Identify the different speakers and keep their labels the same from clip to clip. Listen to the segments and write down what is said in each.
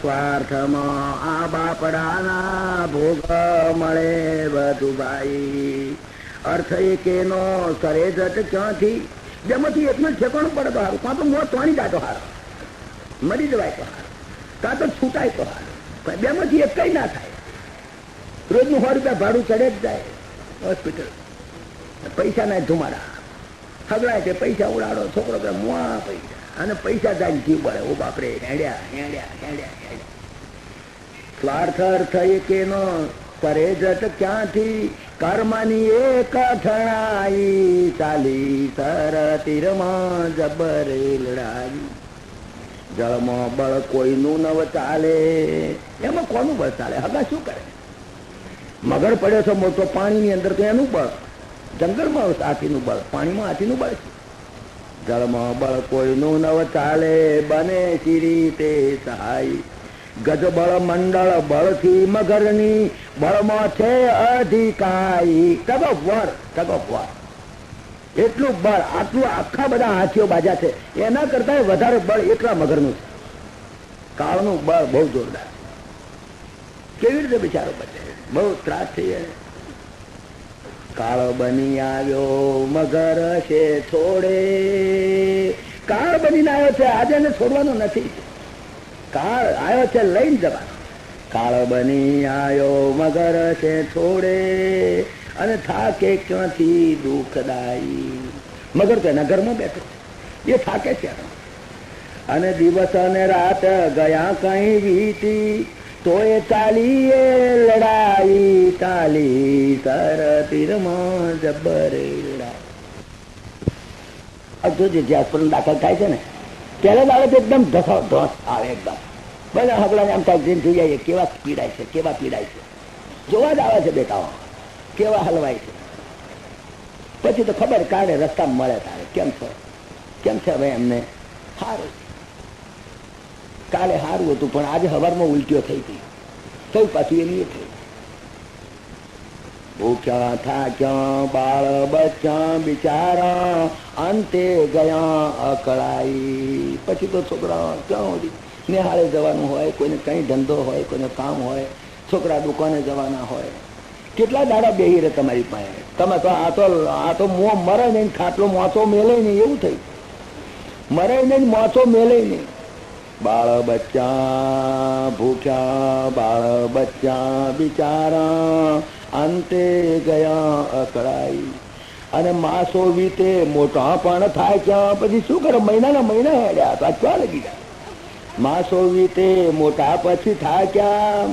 Speaker 1: સ્વાર્થમાં આ બાપડાના ભોગ મળે બધું ભાઈ. અર્થ એક એનો સરે જટ ક્યાંથી જેમાંથી એકનું ઠેકાણું પડે તો સારું, કાં તો મોત તોણી જાય તો સારું, મરી જવાય તો સારું, કાં તો છૂટાય તો સારું. બેમાંથી એક કઈ ના થાય. રોજનું 100 રૂપિયા ભાડું ચડે જ જાય હોસ્પિટલ. પૈસા ના ધુમાડા હગડાય છે, પૈસા ઉડાડો, છોકરો કે મુઆ પૈસા, અને પૈસા જાય જીવ બળે. ઓ બાપરે, હેડ્યા હેડ્યા હેડ્યા હેડ્યા. સ્વાર્થ અર્થ એકેનો કરે જટ ક્યાંથી, કર્મની એક ઠણાઈ, ચાલી સર તીરમાં જબરે લડાઈ. જળમાં બળ કોઈનું નવ ચાલે, એમાં કોનું બળ ચાલે? હગા શું કરે? મગર પડ્યો છે મોટો પાણીની અંદર તો એનું બળ, જંગલમાં હાથીનું બળ, પાણીમાં હાથીનું બળ છે. જળમાં બળ કોઈનું નવ ચાલે, બને ચીરી તે સહાય. ગજ બળ મંડળ બળથી મગરની, બળમાં છે અધિકારી. Tug of war, tug of war. એટલું બળ, આટલું આખા બધા હાથીઓ બાજા છે, એના કરતા વધારે બળ એકલા મગરનું છે. કાળનું બળ બહુ જોરદાર. કેવી રીતે બિચારો બચે? બહુ ત્રાસ થઈ જાય. કાળ બની આવ્યો મગર છે છોડે, કાળ બનીને આવ્યો છે, આજે એને છોડવાનો નથી. કાળ આવ્યો છે લઈને જવાનો. કાળ બની આવ્યો મગર છે છોડે, અને થાકે ક્યાંથી દુઃખદાયી. મગર તો એના ઘરમાં બેઠો, એ થાકે છે. અને દિવસ અને રાત ગયા કઈ વીતી, તો એ ચાલી એ લડાઈ, ચાલી સર તીરમાં જબરે લડાઈ. જોજે જ્યાં પણ દાખલ થાય છે ને, પહેલા દાડે તો એકદમ ધસ આવે, એકદમ બધા હગડાને આમ થાય જોઈ જાય કેવા પીડાય છે, કેવા પીડાય છે. જોવા જ આવે છે બેટાઓ કેવા હલવાય છે. પછી તો ખબર કાઢે, રસ્તા મળે તારે કેમ છો, કેમ છે હવે એમને સારું. કાલે સારું હતું પણ આજે સવારમાં ઉલટીઓ થઈ હતી, સૌ પાછું એની થઈ. ભૂખ્યા થાક્યા બાળ બચ્ચા બિચારા, અંતે ગયા અકળાઈ. પછી તો છોકરા ક્યાં સુધી નિહાળે જવાનું હોય, કોઈને કઈ ધંધો હોય, કોઈને કામ હોય, છોકરા દુકાને જવાના હોય. કેટલા દાડા બેહી રહે તમારી પાસે? તમે તો આ તો મરે નહીં, ખાટલો મોચો મેલે નહીં, એવું થયું. મરે નહીં, મોચો મેલે નહીં. બાળ બચ્ચા ભૂખ્યા, બાળ બચ્ચા બિચારા, અંતે ગયા અકળાઈ. અને માસો વીતે મોટા પણ થાય ક્યાં, પછી શું કરે? મહિનાના મહિના હેડ્યા તો ક્યાં લગી ગયા? માસો વીતે મોટા પછી થાય ક્યાં,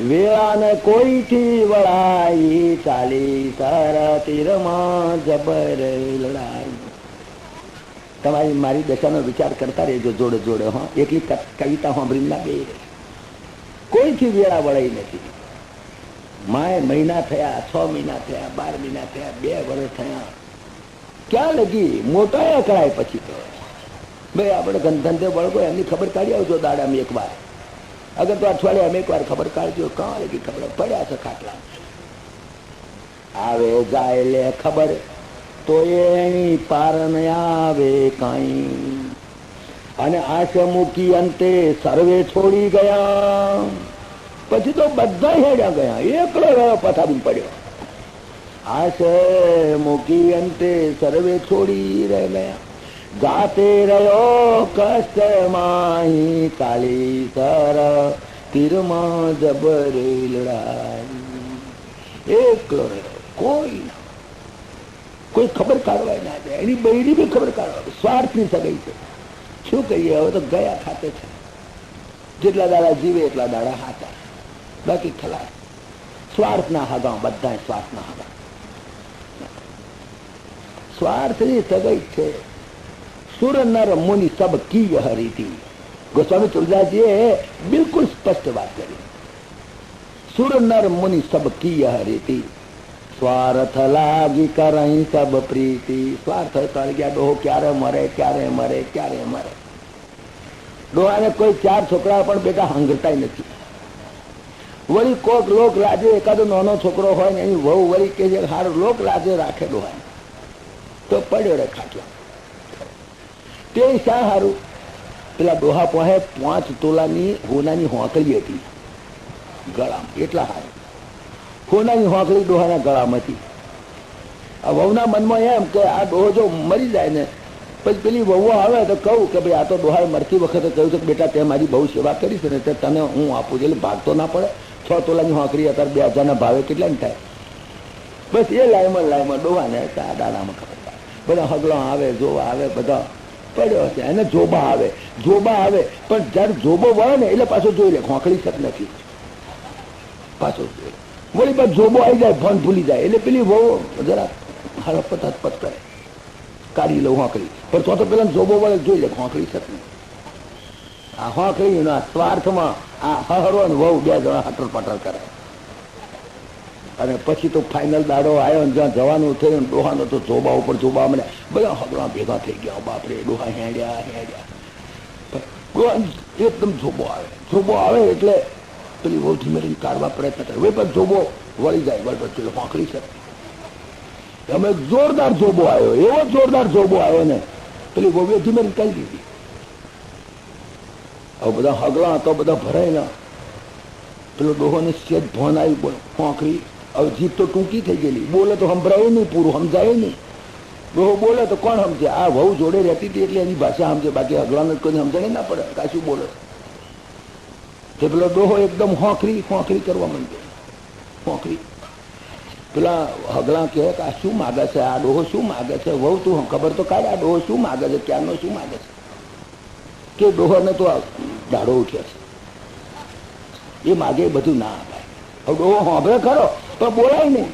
Speaker 1: વેળાને કોઈથી વળાઈ, ચાલી સર તીરમાં જબર લડાઈ. તમારી મારી દશાનો વિચાર કરતા રહેજો જોડે જોડે. હા, એકલી કવિતા સાંભળી ના બે, કોઈથી વેળા વળાઈ નથી. માય મહિના થયા, 6 મહિના થયા, 12 મહિના થયા, 2 વર્ષ થયા, ક્યાં લગી? મોટા અકળાય. પછી તો ભાઈ આપણે ધંધે વળગો એમની ખબર કાઢી આવજો દાડામાં એક વાર, અગર તો અઠવાડિયામાં એક વાર ખબર કાઢજો. કાં લગી ખબર પડ્યા છે ખાટલા? આવે જાય લે ખબર, તો એની પાર ન આવે કઈ. અને આશ મૂકી અંતે સર્વે છોડી ગયા. પછી તો બધા હેડ્યા ગયા, એકલો રહ્યો પથારી પડ્યો. આશ મૂકી અંતે સર્વે છોડી ગયા, ગાતે રહ્યો કષ્ટ માહી, કાલી સર તીરમાં જબરે લડાઈ. એકલો રહ્યો, કોઈ ખબર કાઢવા ના જાય. એની બૈરી બી ખબર કાઢવા, સ્વાર્થની સગાઈ છે. શું કહીએ, હવે તો ગયા ખાતે છે. જેટલા દાડા જીવે એટલા દાડા હાથા, બાકી ખલાસ. સ્વાર્થના હગા, બધા સ્વાર્થના હગા. સ્વાર્થની સગાઈ છે. સુર નર મુનિ સબ કી હરીતિ. ગોસ્વામી તુલસીએ બિલકુલ સ્પષ્ટ વાત કરી. સુર નર મુનિ સબ કી હરીતિ, સ્વાર્થ લાગી કરઈ સબ પ્રીતિ. સ્વાર્થ કરી ગયા. ડોહો ક્યારે મરે, ક્યારે મરે, ક્યારે મરે. ડોહાને કોઈ 4 છોકરા પણ બેટા હંગરતાય નથી. વળી કોક લોક લાજે એકાદો નાનો છોકરો હોય ને એની વહુ વળી કે છે હારું લોક લાજે રાખે ડોહા, તો પડ્યો રે ખાટલા. તે શા હારું? પેલા ડોહા પાસે 5 તોલાની હોનાની હોંકળી હતી ગળામાં, એટલા હારે હોનાની હોંકળી ડોહાના ગળામાં હતી. આ વહુના મનમાં એમ કે આ ડોહો જો મરી જાય ને પછી પેલી વહુ આવે તો કહું કે ભાઈ આ તો ડોહાએ મરતી વખતે કહ્યું છે કે બેટા તે મારી બહુ સેવા કરી છે ને તે તને હું આપું છું, એટલે ભાગતો ના પડે. 6 તોલાની હોંકરી અત્યારે 2000ના ભાવે કેટલા ને થાય. બસ એ લાઈમાં ડોહાને દાડામાં ખબર બધા હગલો આવે, જોવા આવે, બધા પડ્યો છે. એને જોબા આવે પણ જયારે જોબો વળે ને એટલે પાછો જોઈ લે હોંકળી શક નથી, પાછો જોઈ વળી પાછો જોબો આવી જાય, ફોન ભૂલી જાય એટલે પેલી બહુ જરા હરપત કરે, કાઢી લઉં હોંકળી. પણ તો પેલા જોબો વળે જોઈ લે હોંકળી શક નહીં. આ હોંકળીના સ્વાર્થમાં આ હરો ને વહુ 2 જણા હટર પટર કરે. અને પછી તો ફાઇનલ દાડો આવ્યો ને જ્યાં જવાનું થયું ડોહાનો તો જોબા ઉપર જોબા મને બધા હગડા ભેગા થઈ ગયા. બાપરે ડોહા હેડ્યા ડોહા એકદમ જોબો આવે એટલે પેલી બહુ ધીમે ધીમે કાઢવા પ્રયત્ન કરે. હવે પણ જોબો વળી જાય, વળી પેલો હોંકળી છે. અમે જોરદાર જોબો આવ્યો, એવો જોરદાર જોબો આવ્યો ને પેલી બહુ ધીમે નીકળી દીધી. હવે બધા હગલા તો બધા ભરાયેલા. પેલો ડોહોને સેજ ભોન આવી હોંકળી. હવે જીભ તો ટૂંકી થઈ ગયેલી, બોલે તો સંભળાય નહીં, પૂરું સમજાય નહીં. ડોહો બોલે તો કોણ સમજે? આ વહુ જોડે રહેતી હતી એટલે એની ભાષા સમજે, બાકી હગલાને કોઈ સમજણે ના પડે કાશું બોલે. તે પેલો ડોહો એકદમ હોંકરી કરવા માંડ્યો. હોંકરી પેલા હગલા કહે કે આ શું માગે છે, આ ડોહો શું માગે છે? વહુ તું ખબર તો કાઢ, આ ડોહો શું માગે છે, ક્યારનો શું માગે છે? કે ડોહોને તો દાડો ઉઠ્યો છે, એ માગે બધું ના અપાય. હવે ડોહો હોંભરે ખરો પણ બોલાય નહીં.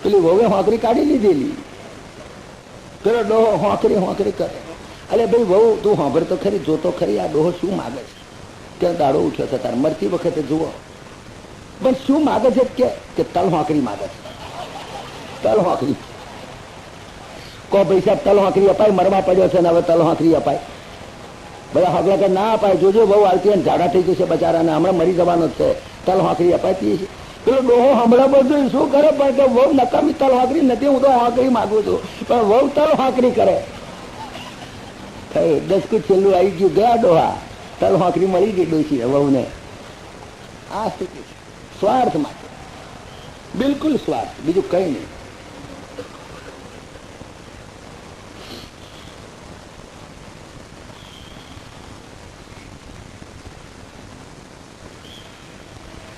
Speaker 1: પેલી વહુએ હોંકરી કાઢી લીધેલી, પેલો ડોહો હોંકરી કરે. અરે ભાઈ વહુ તું હોંભર તો ખરી, જોતો ખરી આ ડોહો શું માગે છે? ત્યાં દાડો ઉઠ્યો છે તારે, મરતી વખતે જુઓ. પણ શું માગે છે કે તલ હોંકરી માગે છે, તલ હોંકરી. કો પૈસા તલ હોંકરી અપાય, મરવા પડ્યો છે ને હવે તલ હોંકરી અપાય. બધા હગલા કે ના અપાય, જોજો બહુ આવતી ઝાડા થઈ જશે બચારાને, હમણાં મરી જવાનો છે, તલ હોંકરી અપાતી છે. પેલો ડોહો હમણાં બધું શું કરે પણ કે બહુ નકામી તલ હોંકરી નથી, હું તો હોંકરી માગું છું, પણ બહુ તલ હોંકરી કરે. 10 કું છેલ્લું આવી ગયું, ગયા ડોહા તલ હોંકરી મળી ગઈ ડોસી વહુને. આ સ્થિતિ સ્વાર્થ માટે, બિલકુલ સ્વાર્થ, બીજું કઈ નહીં.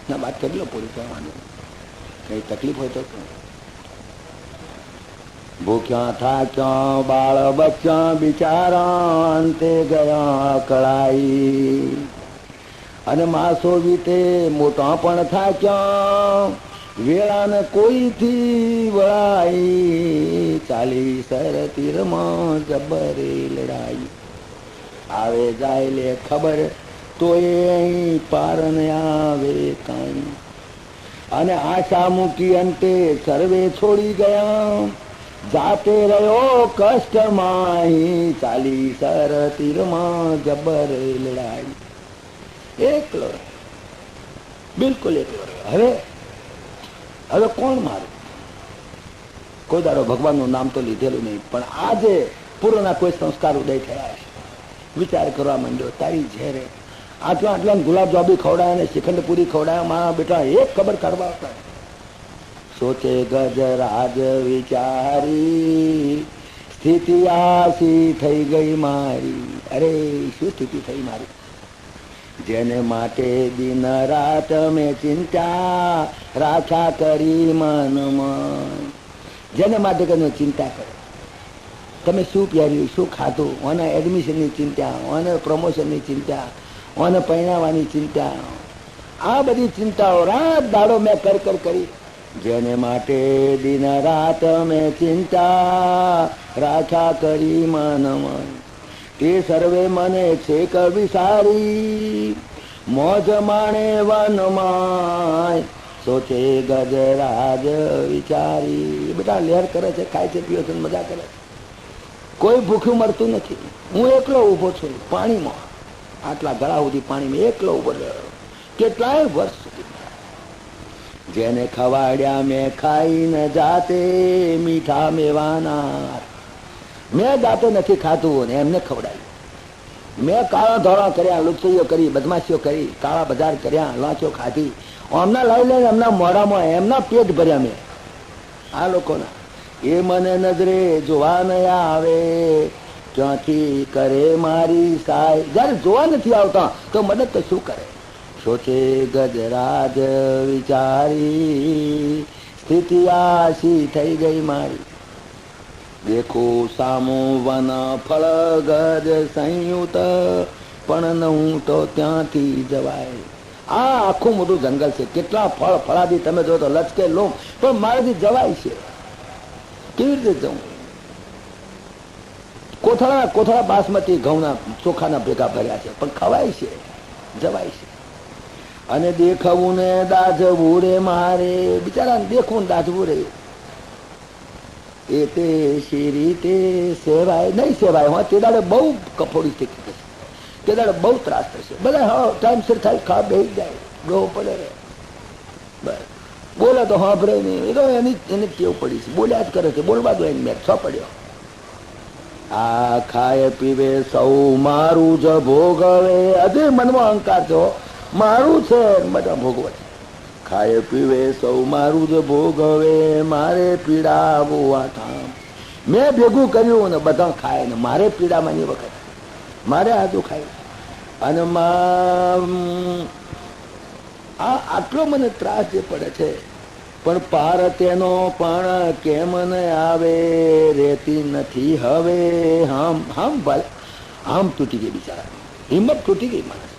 Speaker 1: ના વાત કરી લો, પૂરી કરવાનું. કઈ તકલીફ હોય તો ભૂખ્યા થાક્યા બાળ બચ્ચા બિચારા અંતે ગયા કળાઈ. અને માસો વીતે મોટા પણ થાક્યા વેળાને કોઈથી વળાઈ. ચાલી સર તીરમાં જબરે લડાઈ. આવે જાય લે ખબર તો એ અહીં પાર ને આવે કાંઈ. અને આશા મૂકી અંતે સર્વે છોડી ગયા, જાતે રહ્યો કષ્ટમાં. ચાલી સર તીરમાં જબર લડાઈ. એકલો, બિલકુલ એકલો. હવે કોણ મારું? કોઈ દાડો ભગવાનનું નામ તો લીધેલું નહીં, પણ આજે પૂર્વના કોઈ સંસ્કાર ઉદય થયા છે. વિચાર કરવા માંડ્યો, તારી ઝેરે આટલા ગુલાબ જાંબુ ખવડાયા ને શ્રીખંડ પૂરી ખવડાયા, મારા બેટા એક ખબર કરવા હતા. સોચે ગજરાજ વિચારી, સ્થિતિ આસી થઈ ગઈ મારી. અરે શું સ્થિતિ થઈ મારી? જેને માટે દિન રાત મેં ચિંતા રાખ્યા કરી મનમાં. જેને માટે કને ચિંતા કરે, તમે શું પહેર્યું, શું ખાધું, ઓને એડમિશનની ચિંતા, ઓને પ્રમોશનની ચિંતા, ઓને પહેરાવાની ચિંતા, આ બધી ચિંતાઓ રાત દાડો મેં કર કરી. જેને માટે દિન રાત મેં ચિંતા રાખ્યા કરી મનમાં, તે સર્વે મને છે કવિસારી. મોજ માણે વનમાં, સોચે ગજરાજ વિચારી. બેટા લહેર કરે છે, ખાય છે, પીવે છે, મજા કરે છે. કોઈ ભૂખ્યું મરતું નથી. હું એકલો ઉભો છું પાણીમાં, આટલા ગળા સુધી પાણીમાં એકલો ઉભો રહ્યો કેટલાય વર્ષ સુધી. જેને ખવાડ્યા મેં ખાઈને જાતે મીઠા મેવાના. મેં જાતે નથી ખાતું ને એમને ખવડાવ્યું. મેં કાળા ધોળા કર્યા, લુચ્ચીઓ કરી, બદમાશીઓ કરી, કાળા બજાર કર્યા, લાંચો ખાધી, એમના લઈ લઈને એમના મોઢામાં એમના પેટ ભર્યા મેં આ લોકોના. એ મને નજરે જોવા ન આવે, ક્યાંથી કરે મારી સહાય. જયારે જોવા નથી આવતા તો મદદ તો શું કરે. સોચે ગજરાજ વિચારી, સ્થિતિ આશી થઈ ગઈ મારી. દેખો સામું વન ફળ ગજ સંયુત, પણ હું તો ત્યાંથી જવાય. આ આખું મોટું જંગલ છે, કેટલા ફળ ફળાદી તમે જો તો લચકે લો, પણ મારાથી જવાય છે. કેવી રીતે જવું? કોથળા કોથળા બાસમતી ઘઉંના ચોખાના ભેગા ભર્યા છે, પણ ખવાય છે, જવાય છે. અને દેખવું ને દાજવું રે મારે, બિચારા દેખવું ને દાજવું રે. એ તે શી રીતે સેવાય નહીં સેવાય. હા, તે દાડે બહુ કફોડી સ્થિતિ થશે, તે દાડે બહુ ત્રાસ થશે. બધા હા ટાઈમસર થાય, ખા બેસી જાય, ગ્રહો પડે બસ. બોલે તો સાંભળે નહીં, એ તો એની ટેવ પડી છે, બોલ્યા જ કરે છે, બોલવા દો એની મેં છ પડ્યો. આ ખાય પીવે સૌ મારું જ ભોગવે, હજી મનમાં અહંકાર છો મારું છે, બધા ભોગવે. ખાય પીવે સૌ મારું જ ભોગવે, મારે પીડાવું આ કામ. મેં ભેગું કર્યું ને બધા ખાય ને મારે પીડામાં વખત મારે આજુ ખાય. અને આ આટલો મને ત્રાસ જે પડે છે, પણ પાર તેનો પણ કેમ ન આવે, રેતી નથી હવે. આમ તૂટી ગઈ બિચારા, હિંમત તૂટી ગઈ, માણસ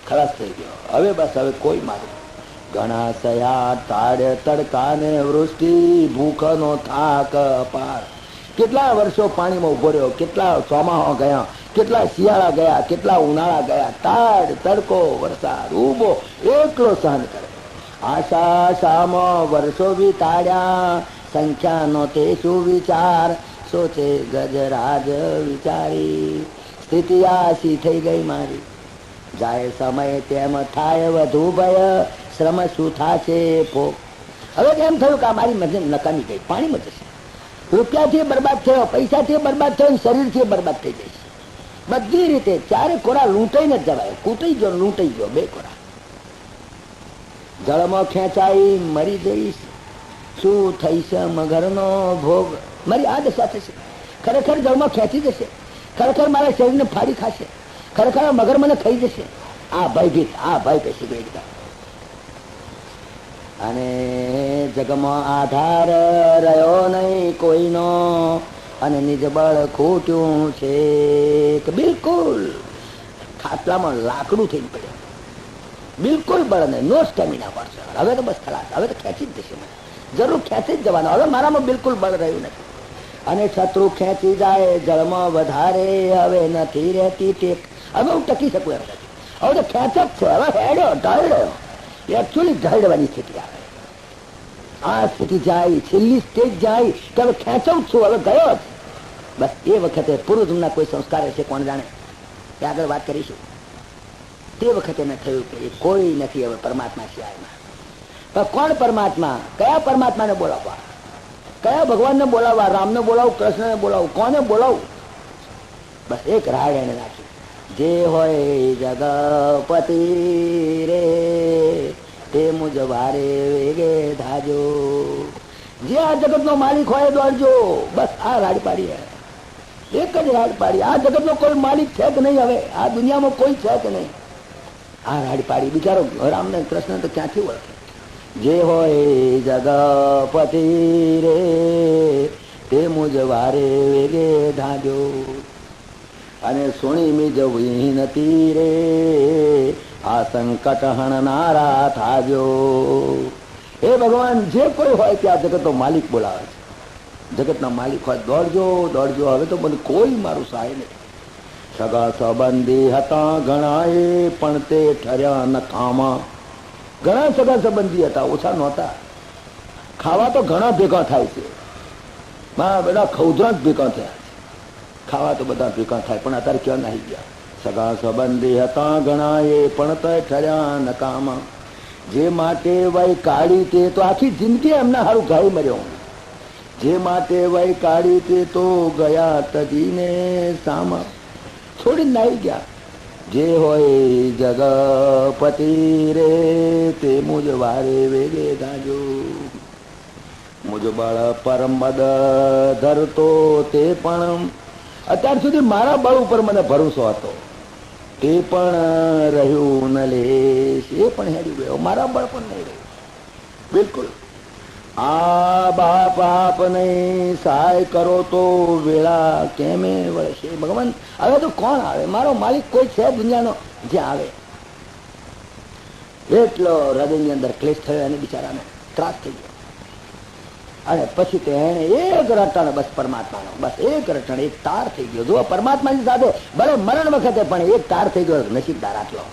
Speaker 1: ખલાસ થઈ ગયો. હવે બસ હવે કોઈ મારું. ઘણા સયા તાળે તડકા ને વૃષ્ટિ, ભૂખનો થાક પાર. કેટલા વર્ષો પાણીમાં ઉભો રહ્યો, કેટલા ચોમાહા ગયા, કેટલા શિયાળા ગયા, કેટલા ઉનાળા ગયા, તાડ તડકો વરસાદ ઉભો એકલો સહન કરે. આશા શામાં વર્ષો વિતાડ્યા, સંખ્યાનો તે શું વિચાર. સોચે ગજરાજ વિચારી, સ્થિતિ આશી થઈ ગઈ મારી. જાય સમય તેમ થાય વધુ ભય, શ્રમ શું થાશે ભોગ. હવે એમ થયું કે આ મારી મજૂર નકામી ગઈ, પાણીમાં જશે. રૂપિયાથી બરબાદ થયો, પૈસાથી બરબાદ થયો, શરીરથી બરબાદ થઈ જશે બધી રીતે. ચારે કોરા લૂંટાઈને જ જવાય, કૂટાઈ ગયો લૂંટાઈ ગયો, બે કોરા. જળમાં ખેંચાઈ મરી જઈશ, શું થઈશ મગરનો ભોગ. મારી આ દશા થશે, ખરેખર જળમાં ખેંચી જશે, ખરેખર મારા શરીરને ફાડી ખાશે, ખરેખર મગર મને ખાઈ જશે. આ ભયભીત, આ ભય પેસી ગઈ. અને જગમાં આધાર રહ્યો નહીં કોઈનો, અને નિજ બળ ખૂટ્યું છે. બિલકુલ ખાટલામાં લાકડું થઈને પડ્યો, બિલકુલ બળ નહીં, નો સ્ટેમિના પર. હવે તો બસ ખલાસ, હવે તો ખેંચી જ જશે, જરૂર ખેંચી જ જવાનો. હવે મારામાં બિલકુલ બળ રહ્યું નથી. અને શત્રુ ખેંચી જાય જળમાં વધારે, હવે નથી રહેતી ટેક. હવે હું ટકી શકું એમ નથી, હવે તો ખેંચ જ છે. હવે હેડ્યો ઢળ્યો, એકચ્યુઅલી ઢળવાની સ્થિતિ આવે. આ સ્થિતિ જાય, છેલ્લી સ્ટેજ જાય કે હવે ખેંચું છું, હવે ગયો જ. બસ એ વખતે પૂર્વજન્મના કોઈ સંસ્કાર હશે, કોણ જાણે, એ આગળ વાત કરીશું. તે વખતે મેં થયું કે કોઈ નથી હવે પરમાત્મા સિવાયમાં. પણ કોણ પરમાત્મા? કયા પરમાત્માને બોલાવવા, કયા ભગવાનને બોલાવવા? રામને બોલાવું, કૃષ્ણને બોલાવું, કોને બોલાવું? બસ એક રાડ એને નાખી, જે હોય જગપતિ રે, તે મુજ વારે વેગે ધાજો. જે આ જગત નો માલિક હોય દોડજો. બસ આ રાડ પાડી, એક જ રાડ પાડી. આ જગત નો કોઈ માલિક છે કે નહીં, હવે આ દુનિયામાં કોઈ છે કે નહીં, આ રાડ પાડી. બિચારો રામને કૃષ્ણ તો ક્યાંથી ઓળખે? જે હોય જગપતિ રે, તે મુજ વારે વેગે ધાજો. અને સુણી મી જવી નથી રે, આ સંકટ હણનારા થાજો. હે ભગવાન, જે કોઈ હોય ત્યાં જગતનો માલિક બોલાવે છે, જગતના માલિક હોય દોડજો દોડજો. હવે તો મને કોઈ મારું સહાય નથી. સગા સંબંધી હતા ઘણા, એ પણ તે ઠર્યા નકામા. ઘણા સગા સંબંધી હતા, ઓછા નહોતા. ખાવા તો ઘણા ભેગા થાય છે, બધા ખૌધરા જ ભેગા થયા છે. ખાવા તો બધા ભેગા થાય, પણ અત્યારે ક્યાં નાહી ગયા. સગા સંબંધી હતા ઘણા, એ પણ તે ઠર્યા નકામા. જે માટે વય કાઢી તે તો આખી જિંદગી એમના હારું ગાઈ મર્યો. જે માટે વય કાઢી તે તો ગયા તજીને સામા. છોડીને નાહી ગયા. જે હોય જગપતિ રે તે મુજ વારે વેગે ગાજો. મુજ બળ પરમદ ધરતો તે પણ અત્યાર સુધી મારા બળ ઉપર મને ભરોસો હતો, તે પણ રહ્યું ન લેશ, એ પણ હેરી ગયો, મારા બળ પણ નહીં રહ્યું. બિલકુલ આ બાપ આપને સહાય કરો તો વેળા કેમે વળશે. ભગવાન હવે તો કોણ આવે, મારો માલિક કોઈ છે દુનિયાનો જે આવે. એટલો હૃદયની અંદર ક્લેશ થયો અને બિચારાને ત્રાસ થઈ ગયો. અને પછી તો એને એક રટણ બસ પરમાત્માનો, બસ એક રટણ, એક તાર થઈ ગયો. જો પરમાત્માની સાથે ભલે મરણ વખતે પણ એક તાર થઈ ગયો, નસીબદાર આટલો.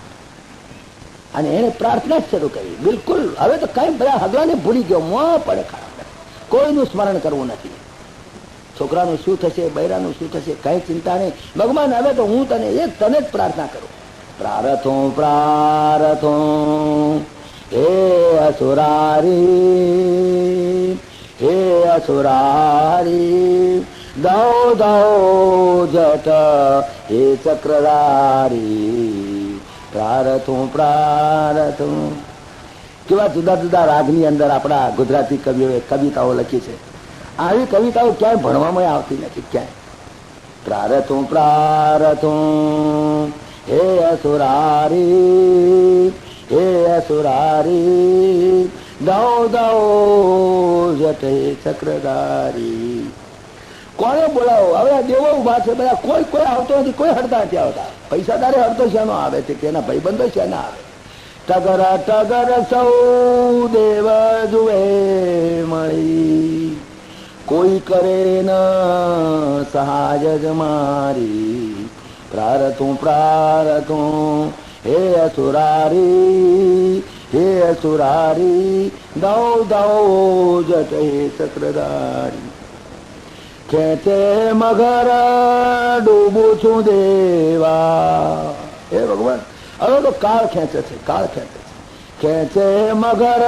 Speaker 1: અને એને પ્રાર્થના જ શરૂ કરી. બિલકુલ હવે તો કઈ બધા હગલાને ભૂલી ગયો, મોં પડે ખરાબ, કોઈનું સ્મરણ કરવું નથી. છોકરાનું શું થશે, બૈરાનું શું થશે, કઈ ચિંતા નહીં. ભગવાન હવે તો હું તને જ પ્રાર્થના કરું. પ્રાર્થું પ્રાર્થું હે અસુરારી, હે અસુરારી, દૌ દૌ જટ હે ચક્રધારી. પ્રાર્થું પ્રાર્થું. કેવા જુદા જુદા રાગની અંદર આપણા ગુજરાતી કવિઓએ કવિતાઓ લખી છે. આવી કવિતાઓ ક્યાંય ભણવામાં આવતી નથી ક્યાંય. પ્રાર્થું પ્રાર્થું હે અસુરારી, હે અસુરારી, દૌ દૌ જટ હે ચક્રધારી. કોને બોલાવો? હવે આ દેવો ઉભા છે બધા, કોઈ કોઈ આવતો નથી, કોઈ હડતા નથી આવતા. પૈસાદારે હડતો શેનો આવે છે, તેના ભાઈબંધો શેના આવે. ટગર ટગર સૌ દેવ જુએ મળી, કોઈ કરે ન સહાય જ મારી. પ્રાર્થું પ્રાર્થું હે અસુરારી, હે અસુરારી, દૌ દૌ જટ હે ચક્રધારી. ખેંચે મગર ડૂબું છું દેવા. હે ભગવાન હવે તો કાળ ખેંચે છે, કાળ ખેંચે છે. ખેંચે મગર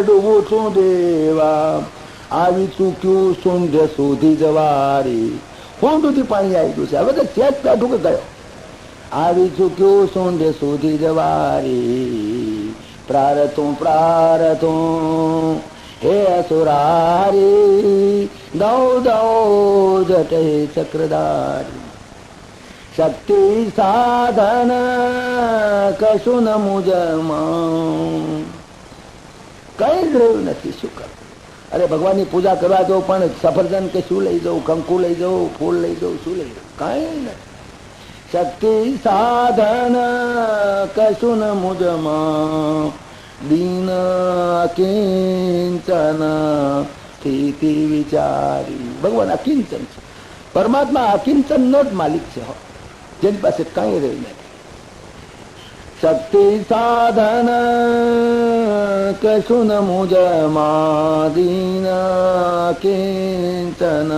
Speaker 1: ડૂબું છું દેવા, આવી ચૂક્યું સુંઢ સુધી જવારી. ફોન સુધી પાણી આવી ગયું છે, હવે તો ચેક પેઠું કે ગયો. આવી ચૂક્યું સુંઢ સુધી જવારી. પ્રાર્થું પ્રાર્થું હે અસુરારી, દૌ દૌ જટ હે ચક્રધારી. શક્તિ સાધન કશું ન મુજમાં, કઈ જ રહ્યું નથી. શું કરું? અરે ભગવાનની પૂજા કરવા જવું પણ સફરજન કે શું લઈ જવું, કંકુ લઈ જવું, ફૂલ લઈ જવું, શું લઈ જવું, કઈ નથી. શક્તિ સાધન કશું ન મુજમાં, દીન અકિંચન સ્થિતિ વિચારી. ભગવાન અકિંચન છે, પરમાત્મા અકિંચન નો જ માલિક છે, જેની પાસે કઈ રહ્યું નથી. શક્તિ સાધન કશું ન મુજમાં, દીન અકિંચન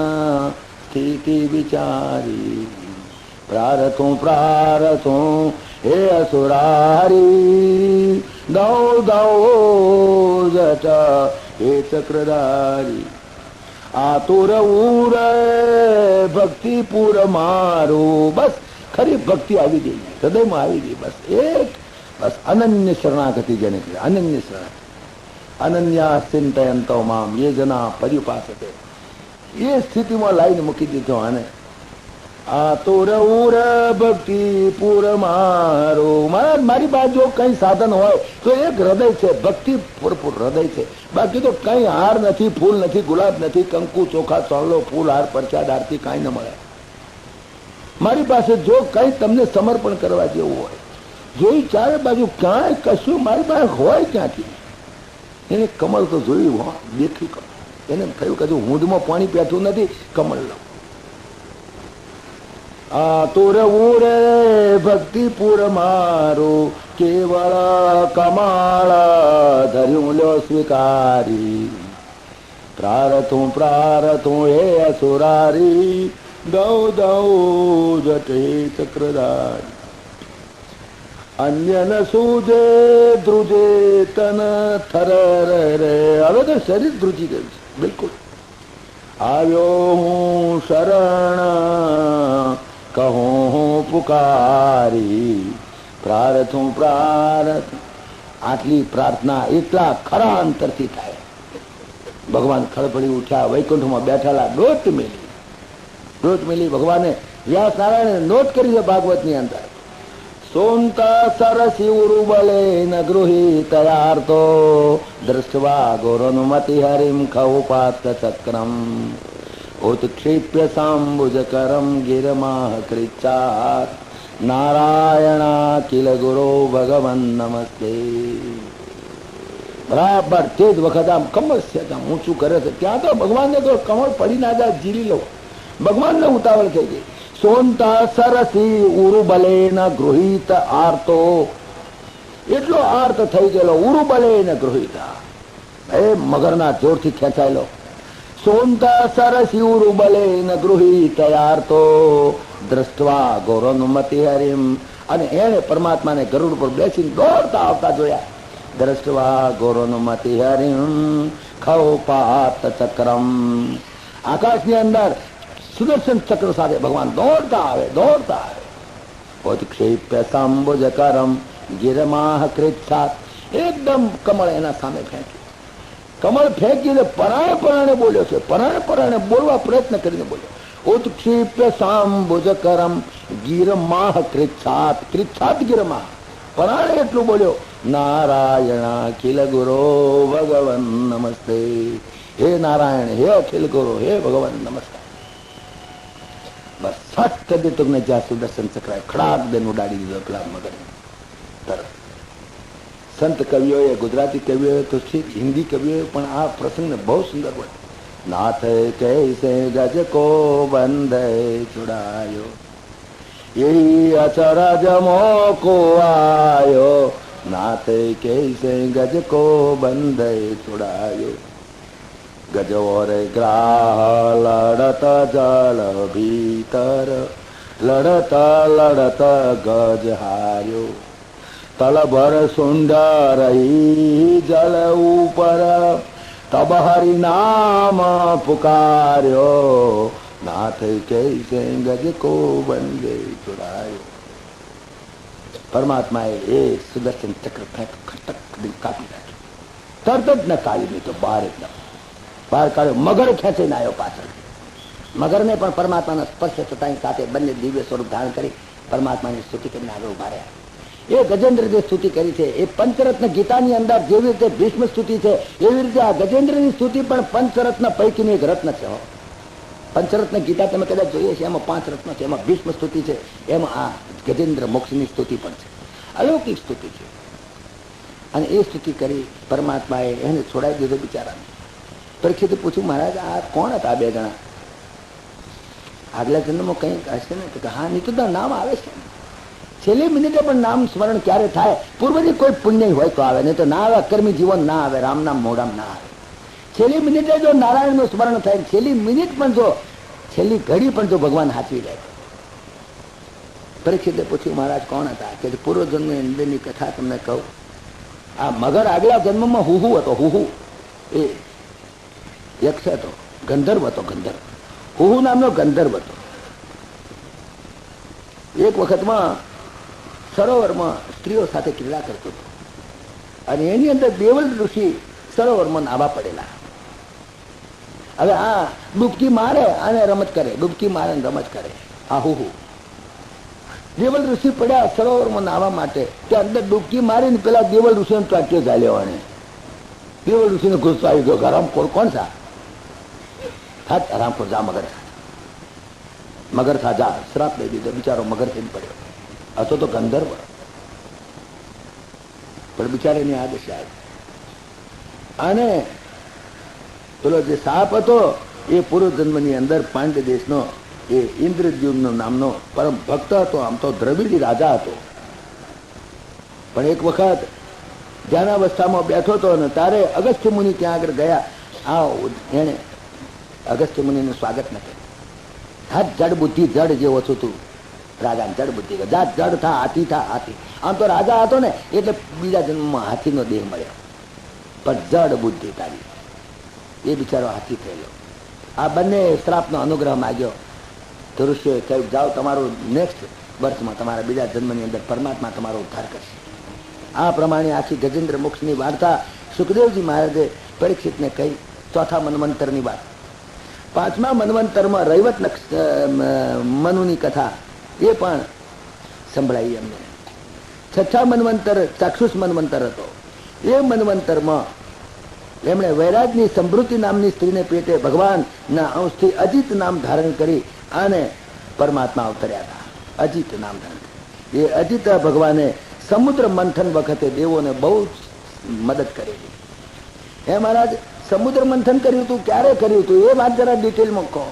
Speaker 1: સ્થિતિ વિચારી. પ્રાર્થું પ્રાર્થું હે અસુરારી, દૌ દૌ જટ હે ચક્રધારી. આતુર ઉર ભક્તિ પૂર મારું. બસ ખરી ભક્તિ આવી ગઈ, હૃદયમાં આવી ગઈ. બસ એક બસ અનન્ય શરણાગતિ જેને કહે, અનન્ય શરણાગતિ. અનન્યા ચિંતયંતો મામ યે જના પર્યુપાસતે. એ સ્થિતિમાં લાઈને મૂકી દીધો આને. આતુર ઉર ભક્તિ પૂર મારો. મારી પાસે જો કઈ સાધન હોય તો એક હૃદય છે, ભક્તિ ભરપૂર હૃદય છે. બાકી તો કઈ હાર નથી, ફૂલ નથી, ગુલાબ નથી, કંકુ ચોખા ચોળલો ફૂલ હાર પરચાદ આરતી કાંઈ ન મળે. મારી પાસે જો કઈ તમને સમર્પણ કરવા જેવું હોય, જોઈ ચારે બાજુ ક્યાંય કશું મારી પાસે હોય ક્યાંથી. એને કમળ તો જોયું, દેખ્યું કમળ. એને થયું કે ઊંધમાં પાણી પેઠું નથી, કમળ લઉં. આતુર ઉરે ભક્તિ પૂર મારો, કેવળ કમાળ ધર્યું લો સ્વીકારી. પ્રાર્થું પ્રાર્થું હે અસુરારી, દૌ દૌ જટ હે ચક્રધારી. અન્ય ન સૂજે ધ્રુજે તન થર રે. હવે તો શરીર ધ્રુજી ગયું છે બિલકુલ. આવ્યો હું શરણ કહું પુકારી, પ્રાર્થું પ્રાર્થ. આટલી પ્રાર્થના એટલા ખરા અંતરથી થાય. ભગવાન ખળભળી ઉઠ્યા, વૈકુંઠમાં બેઠેલા દોટ મેલી ભગવાને વ્યાસ નારાયણે નોટ કરી છે ભાગવતની અંદર. સોંતા સરસી ઉરુબલે ન ગૃહી તયાર્તો દૃષ્ટવા ગૌરનુમતિ હરિમ ખૌપાત ચક્રમ ઉત્ક્ષિપ્ય સાંબુજ કરમ ગિરમાહ કૃચ્છાત નારાયણા કિલ ગુરો ભગવન નમસ્તે. બરાબર તે જ વખત આમ કમળ છે, આમ ઊંચું કરે છે. ત્યાં તો ભગવાનને તો કમળ પડી ના જાય, જીરી લો. ભગવાનને ઉતાવળ થઈ ગઈ. સોનતા સરસી ઉરુબલે ન ગૃહિત આર્તો, એટલો આર્ત થઈ ગયેલો. ઉરુબલે ન ગૃહિતા, એ મગરના જોરથી ખેંચાયેલો. સોનતા સરસી ઉરુબલે ન ગૃહિત આર્તો દ્રષ્ટવા ગૌરનુમતિ હરિમ, અને એને પરમાત્માને ગરુડ પર બેસીને દોડતા આવતા જોયા. દ્રષ્ટવા ગૌરનુમતિ હરિમ ખૌપાત ચક્રમ, આકાશની અંદર સુદર્શન ચક્ર સાથે ભગવાન દોડતા આવે. ઉત્ક્ષિપ્ય સાંબુજ કરમ ગિરમાહ કૃચ્છાત, એકદમ કમળ એના સામે ફેંક્યું. કમળ ફેંકીને પરાણે બોલ્યો છે, પરાણે બોલવા પ્રયત્ન કરીને બોલ્યો. ઉત્ક્ષિપ્ય સાંબુજ કરમ ગિરમાહ કૃચ્છાત, કૃચ્છાત ગિરમાહ, પરાણે એટલું બોલ્યો. નારાયણ અખિલ ગુરો ભગવન નમસ્તે. હે નારાયણ, હે અખિલ ગુરો, હે ભગવાન નમસ્કાર. બસ સટ કરી તમને જ્યાં સુદર્શન ચક્રાય ખડાક દેન ઉડાડી દીધો પેલા મગર તરફ. સંત કવિઓએ, ગુજરાતી કવિઓએ તો ઠીક, હિન્દી કવિઓએ પણ આ પ્રસંગને બહુ સુંદર બોલ્યો. નાથ કૈસે ગજ કો બંધ છુડાયો, યહી અચરજ મોકો આયો. નાથ કૈસે ગજ કો બંધ છુડાયો, ગજોર ગ્રાહ લડત જલ ભીતર, લડત ગજ હાર્યો. તલભર સુંદર જલ ઉપર, તબ હરિ નામ પુકાર્યો. નાથ કૈસે ગજ કો બંદે છુડાયો. પરમાત્માએ એ સુદર્શન ચક્ર ખટક કાપી નાખ્યું. તરત જ ન કાઢ્યું, નહીં તો બહાર જ બહાર કાઢ્યો. મગર ખેંચીને આવ્યો પાછળ. મગરને પણ પરમાત્માના સ્પર્શ થતાની સાથે બંને દિવ્ય સ્વરૂપ ધારણ કરી પરમાત્માની સ્તુતિ કરીને આગળ ઉભા રહ્યા. એ ગજેન્દ્ર જે સ્તુતિ કરી છે એ પંચરત્ન ગીતાની અંદર જેવી રીતે ભીષ્મ સ્તુતિ છે એવી રીતે આ ગજેન્દ્રની સ્તુતિ પણ પંચરત્ન પૈકીનું એક રત્ન છે. પંચરત્ન ગીતા તમે કદાચ જોઈએ છે, એમાં 5 રત્નો છે. એમાં ભીષ્મ સ્તુતિ છે, એમાં આ ગજેન્દ્ર મોક્ષની સ્તુતિ પણ છે. અલૌકિક સ્તુતિ છે. અને એ સ્તુતિ કરી પરમાત્માએ એને છોડાવી દીધો બિચારાને. પરીક્ષિતે પૂછ્યું, મહારાજ આ કોણ હતા 2 જણા? આગલા જન્મમાં કંઈક હશે ને? તો હા, નહીં તો નામ આવે છે. છેલ્લી મિનિટે પણ નામ સ્મરણ ક્યારે થાય? પૂર્વથી કોઈ પુણ્ય હોય તો આવે, નહીં તો ના આવે. અકર્મી જીવન ના આવે, રામ નામ મોઢામાં ના આવે. છેલ્લી મિનિટે જો નારાયણનું સ્મરણ થાય, છેલ્લી મિનિટ પણ જો, છેલ્લી ઘડી પણ જો ભગવાન હાચવી લે. પરીક્ષિતે પૂછ્યું, મહારાજ કોણ હતા? કે પૂર્વજન્મની અંદરની કથા તમને કહું. આ મગર આગલા જન્મમાં હુહુ હતો. હુહુ એ યક્ષ હતો, ગંધર્વ હતો. ગંધર્વ, હુહુ નામનો ગંધર્વ હતો. એક વખતમાં સરોવરમાં સ્ત્રીઓ સાથે ક્રીડા કરતો હતો, અને એની અંદર દેવલ ઋષિ સરોવરમાં નાવા પડેલા. હવે આ ડૂબકી મારે અને રમત કરે, ડૂબકી મારે ને રમત કરે. આ હુહુ દેવલ ઋષિ પડ્યા સરોવરમાં નાવા માટે. તે અંદર ડૂબકી મારીને પેલા દેવલ ઋષિને ચાટ્યો ચાલ્યો. અને દેવલ ઋષિને ગુસ્સો આવી ગયો. હરામખોર કોણ થા? હાથ હરામખોર, જા મગર થા, મગર થા, જા. શ્રાપ દઈ દીધો. બિચારો મગર થઈને પડ્યો. હતો તો ગંધર્વ, પણ બિચારાની આ દશા આવી. અને પેલો જે સાપ હતો એ પૂર્વજન્મની અંદર પાંડ્ય દેશનો એ ઇન્દ્રદ્યુમ્ન નામનો પરમ ભક્ત હતો. આમ તો દ્રવિડી રાજા હતો, પણ એક વખત ધ્યાનાવસ્થામાં બેઠો હતો અને તારે અગસ્ત્ય મુનિ ત્યાં આગળ ગયા. એને અગસ્ત્ય મુનિનું સ્વાગત ન કર્યું. હાથ જડ બુદ્ધિ, જડ જેવો છું તું. રાજાને જડ બુદ્ધિ, જાત જડ થા, હાથી થા, હાથી. આમ તો રાજા હતો ને એટલે બીજા જન્મમાં હાથીનો દેહ મળ્યો, પણ જડ બુદ્ધિ તારી. એ બિચારો હાથી થયેલો. આ બંને શ્રાપનો અનુગ્રહ માગ્યો. તો ઋષિઓએ કહ્યું, જાઓ તમારું નેક્સ્ટ વર્ષમાં તમારા બીજા જન્મની અંદર પરમાત્મા તમારો ઉદ્ધાર કરશે. આ પ્રમાણે આખી ગજેન્દ્ર મોક્ષની વાર્તા સુખદેવજી મહારાજે પરીક્ષિતને કહી. ચોથા મન્વંતરની વાત. પાંચમા મન્વંતરમાં રૈવત મનુની કથા એ પણ સંભળાઈ એમને. છઠ્ઠા મન્વંતર ચાક્ષુષ મન્વંતર હતો. એ મન્વંતરમાં એમણે વૈરાજની સમૃદ્ધિ નામની સ્ત્રીને પેટે ભગવાનના અંશથી અજીત નામ ધારણ કરી અને પરમાત્મા અવતર્યા હતા. અજીત નામ ધારણ કરી. એ અજીત ભગવાને સમુદ્ર મંથન વખતે દેવોને બહુ જ મદદ કરેલી. હે મહારાજ, સમુદ્ર મંથન કર્યું હતું, ક્યારે કર્યું હતું એ વાત જરા ડિટેલમાં કહો.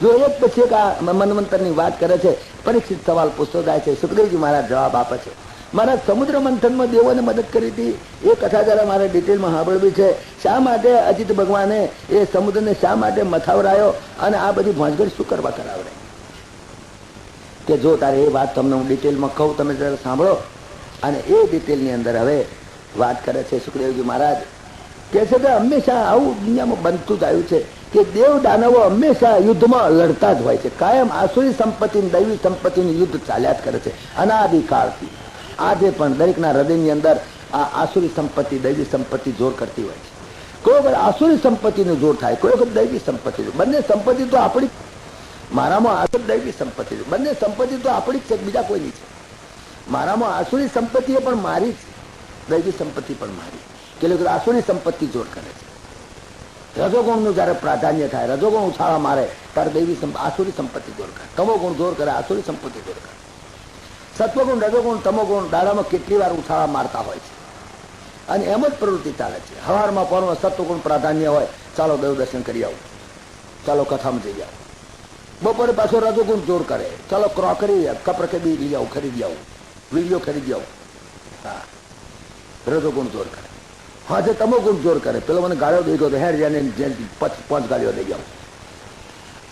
Speaker 1: જો એક પછી એક આ મન્વંતરની વાત કરે છે. પરીક્ષિત સવાલ પૂછતો જાય છે. સુખદેવજી મહારાજ જવાબ આપે છે. મહારાજ, સમુદ્ર મંથનમાં દેવોને મદદ કરી હતી એ કથા જરા મારે ડિટેલમાં સાંભળવી છે. શા માટે અજીત ભગવાને એ સમુદ્રને શા માટે મથાવરાયો અને આ બધી ભોંજગડ શું કરવા કરાવડે? કે જો તારે એ વાત તમને હું ડિટેલમાં કહું, તમે જરા સાંભળો. અને એ ડિટેલની અંદર હવે વાત કરે છે સુખદેવજી મહારાજ. કે છે કે હંમેશા આવું દુનિયામાં બનતું જ આવ્યું છે કે દેવ દાનવો હંમેશા યુદ્ધમાં લડતા જ હોય છે. કાયમ આસુરી સંપત્તિ દૈવી સંપત્તિનું યુદ્ધ ચાલ્યા જ કરે છે અનાદિકાળથી. આજે પણ દરેકના હૃદયની અંદર આ આસુરી સંપત્તિ દૈવી સંપત્તિ જોર કરતી હોય છે. કોઈ વખત આસુરી સંપત્તિનું જોર થાય, કોઈ વખત દૈવી સંપત્તિ. બંને સંપત્તિ તો આપણી, મારામાં આસુર દૈવી સંપત્તિ છે. બંને સંપત્તિ તો આપણી જ છે, બીજા કોઈની છે. મારામાં આસુરી સંપત્તિ એ પણ મારી જ, દૈવી સંપત્તિ પણ મારી. કે લોકો આસુરી સંપત્તિ જોર કરે છે. રજોગુણનું જયારે પ્રાધાન્ય થાય, રજોગુણ ઉછાળા મારે ત્યારે દૈવી આસુરી સંપત્તિ જોર કરે. તમોગુણ જોર કરે, આસુરી સંપત્તિ જોર કરે. સત્વગુણ, રજોગુણ, તમોગુણ દાડામાં કેટલી વાર ઉછાળા મારતા હોય છે અને એમ જ પ્રવૃત્તિ ચાલે છે. હવારમાં પરમાં સત્વગુણ પ્રાધાન્ય હોય, ચાલો દેવ દર્શન કરી આવું, ચાલો કથામાં જઈ આવું. બપોરે પાછો રજોગુણ જોર કરે, ચાલો ક્રોકરી કપરકેબી લઈ આવું, ખરીદી આવું, વિડીયો ખરીદી આવું. હા, રજોગુણ જોર કરે. હા, જે તમોગુણ જોર કરે, પેલો મને ગાળ્યો દઈ ગયો તો હેડ જાને 5 ગાળીઓ દઈ આવું.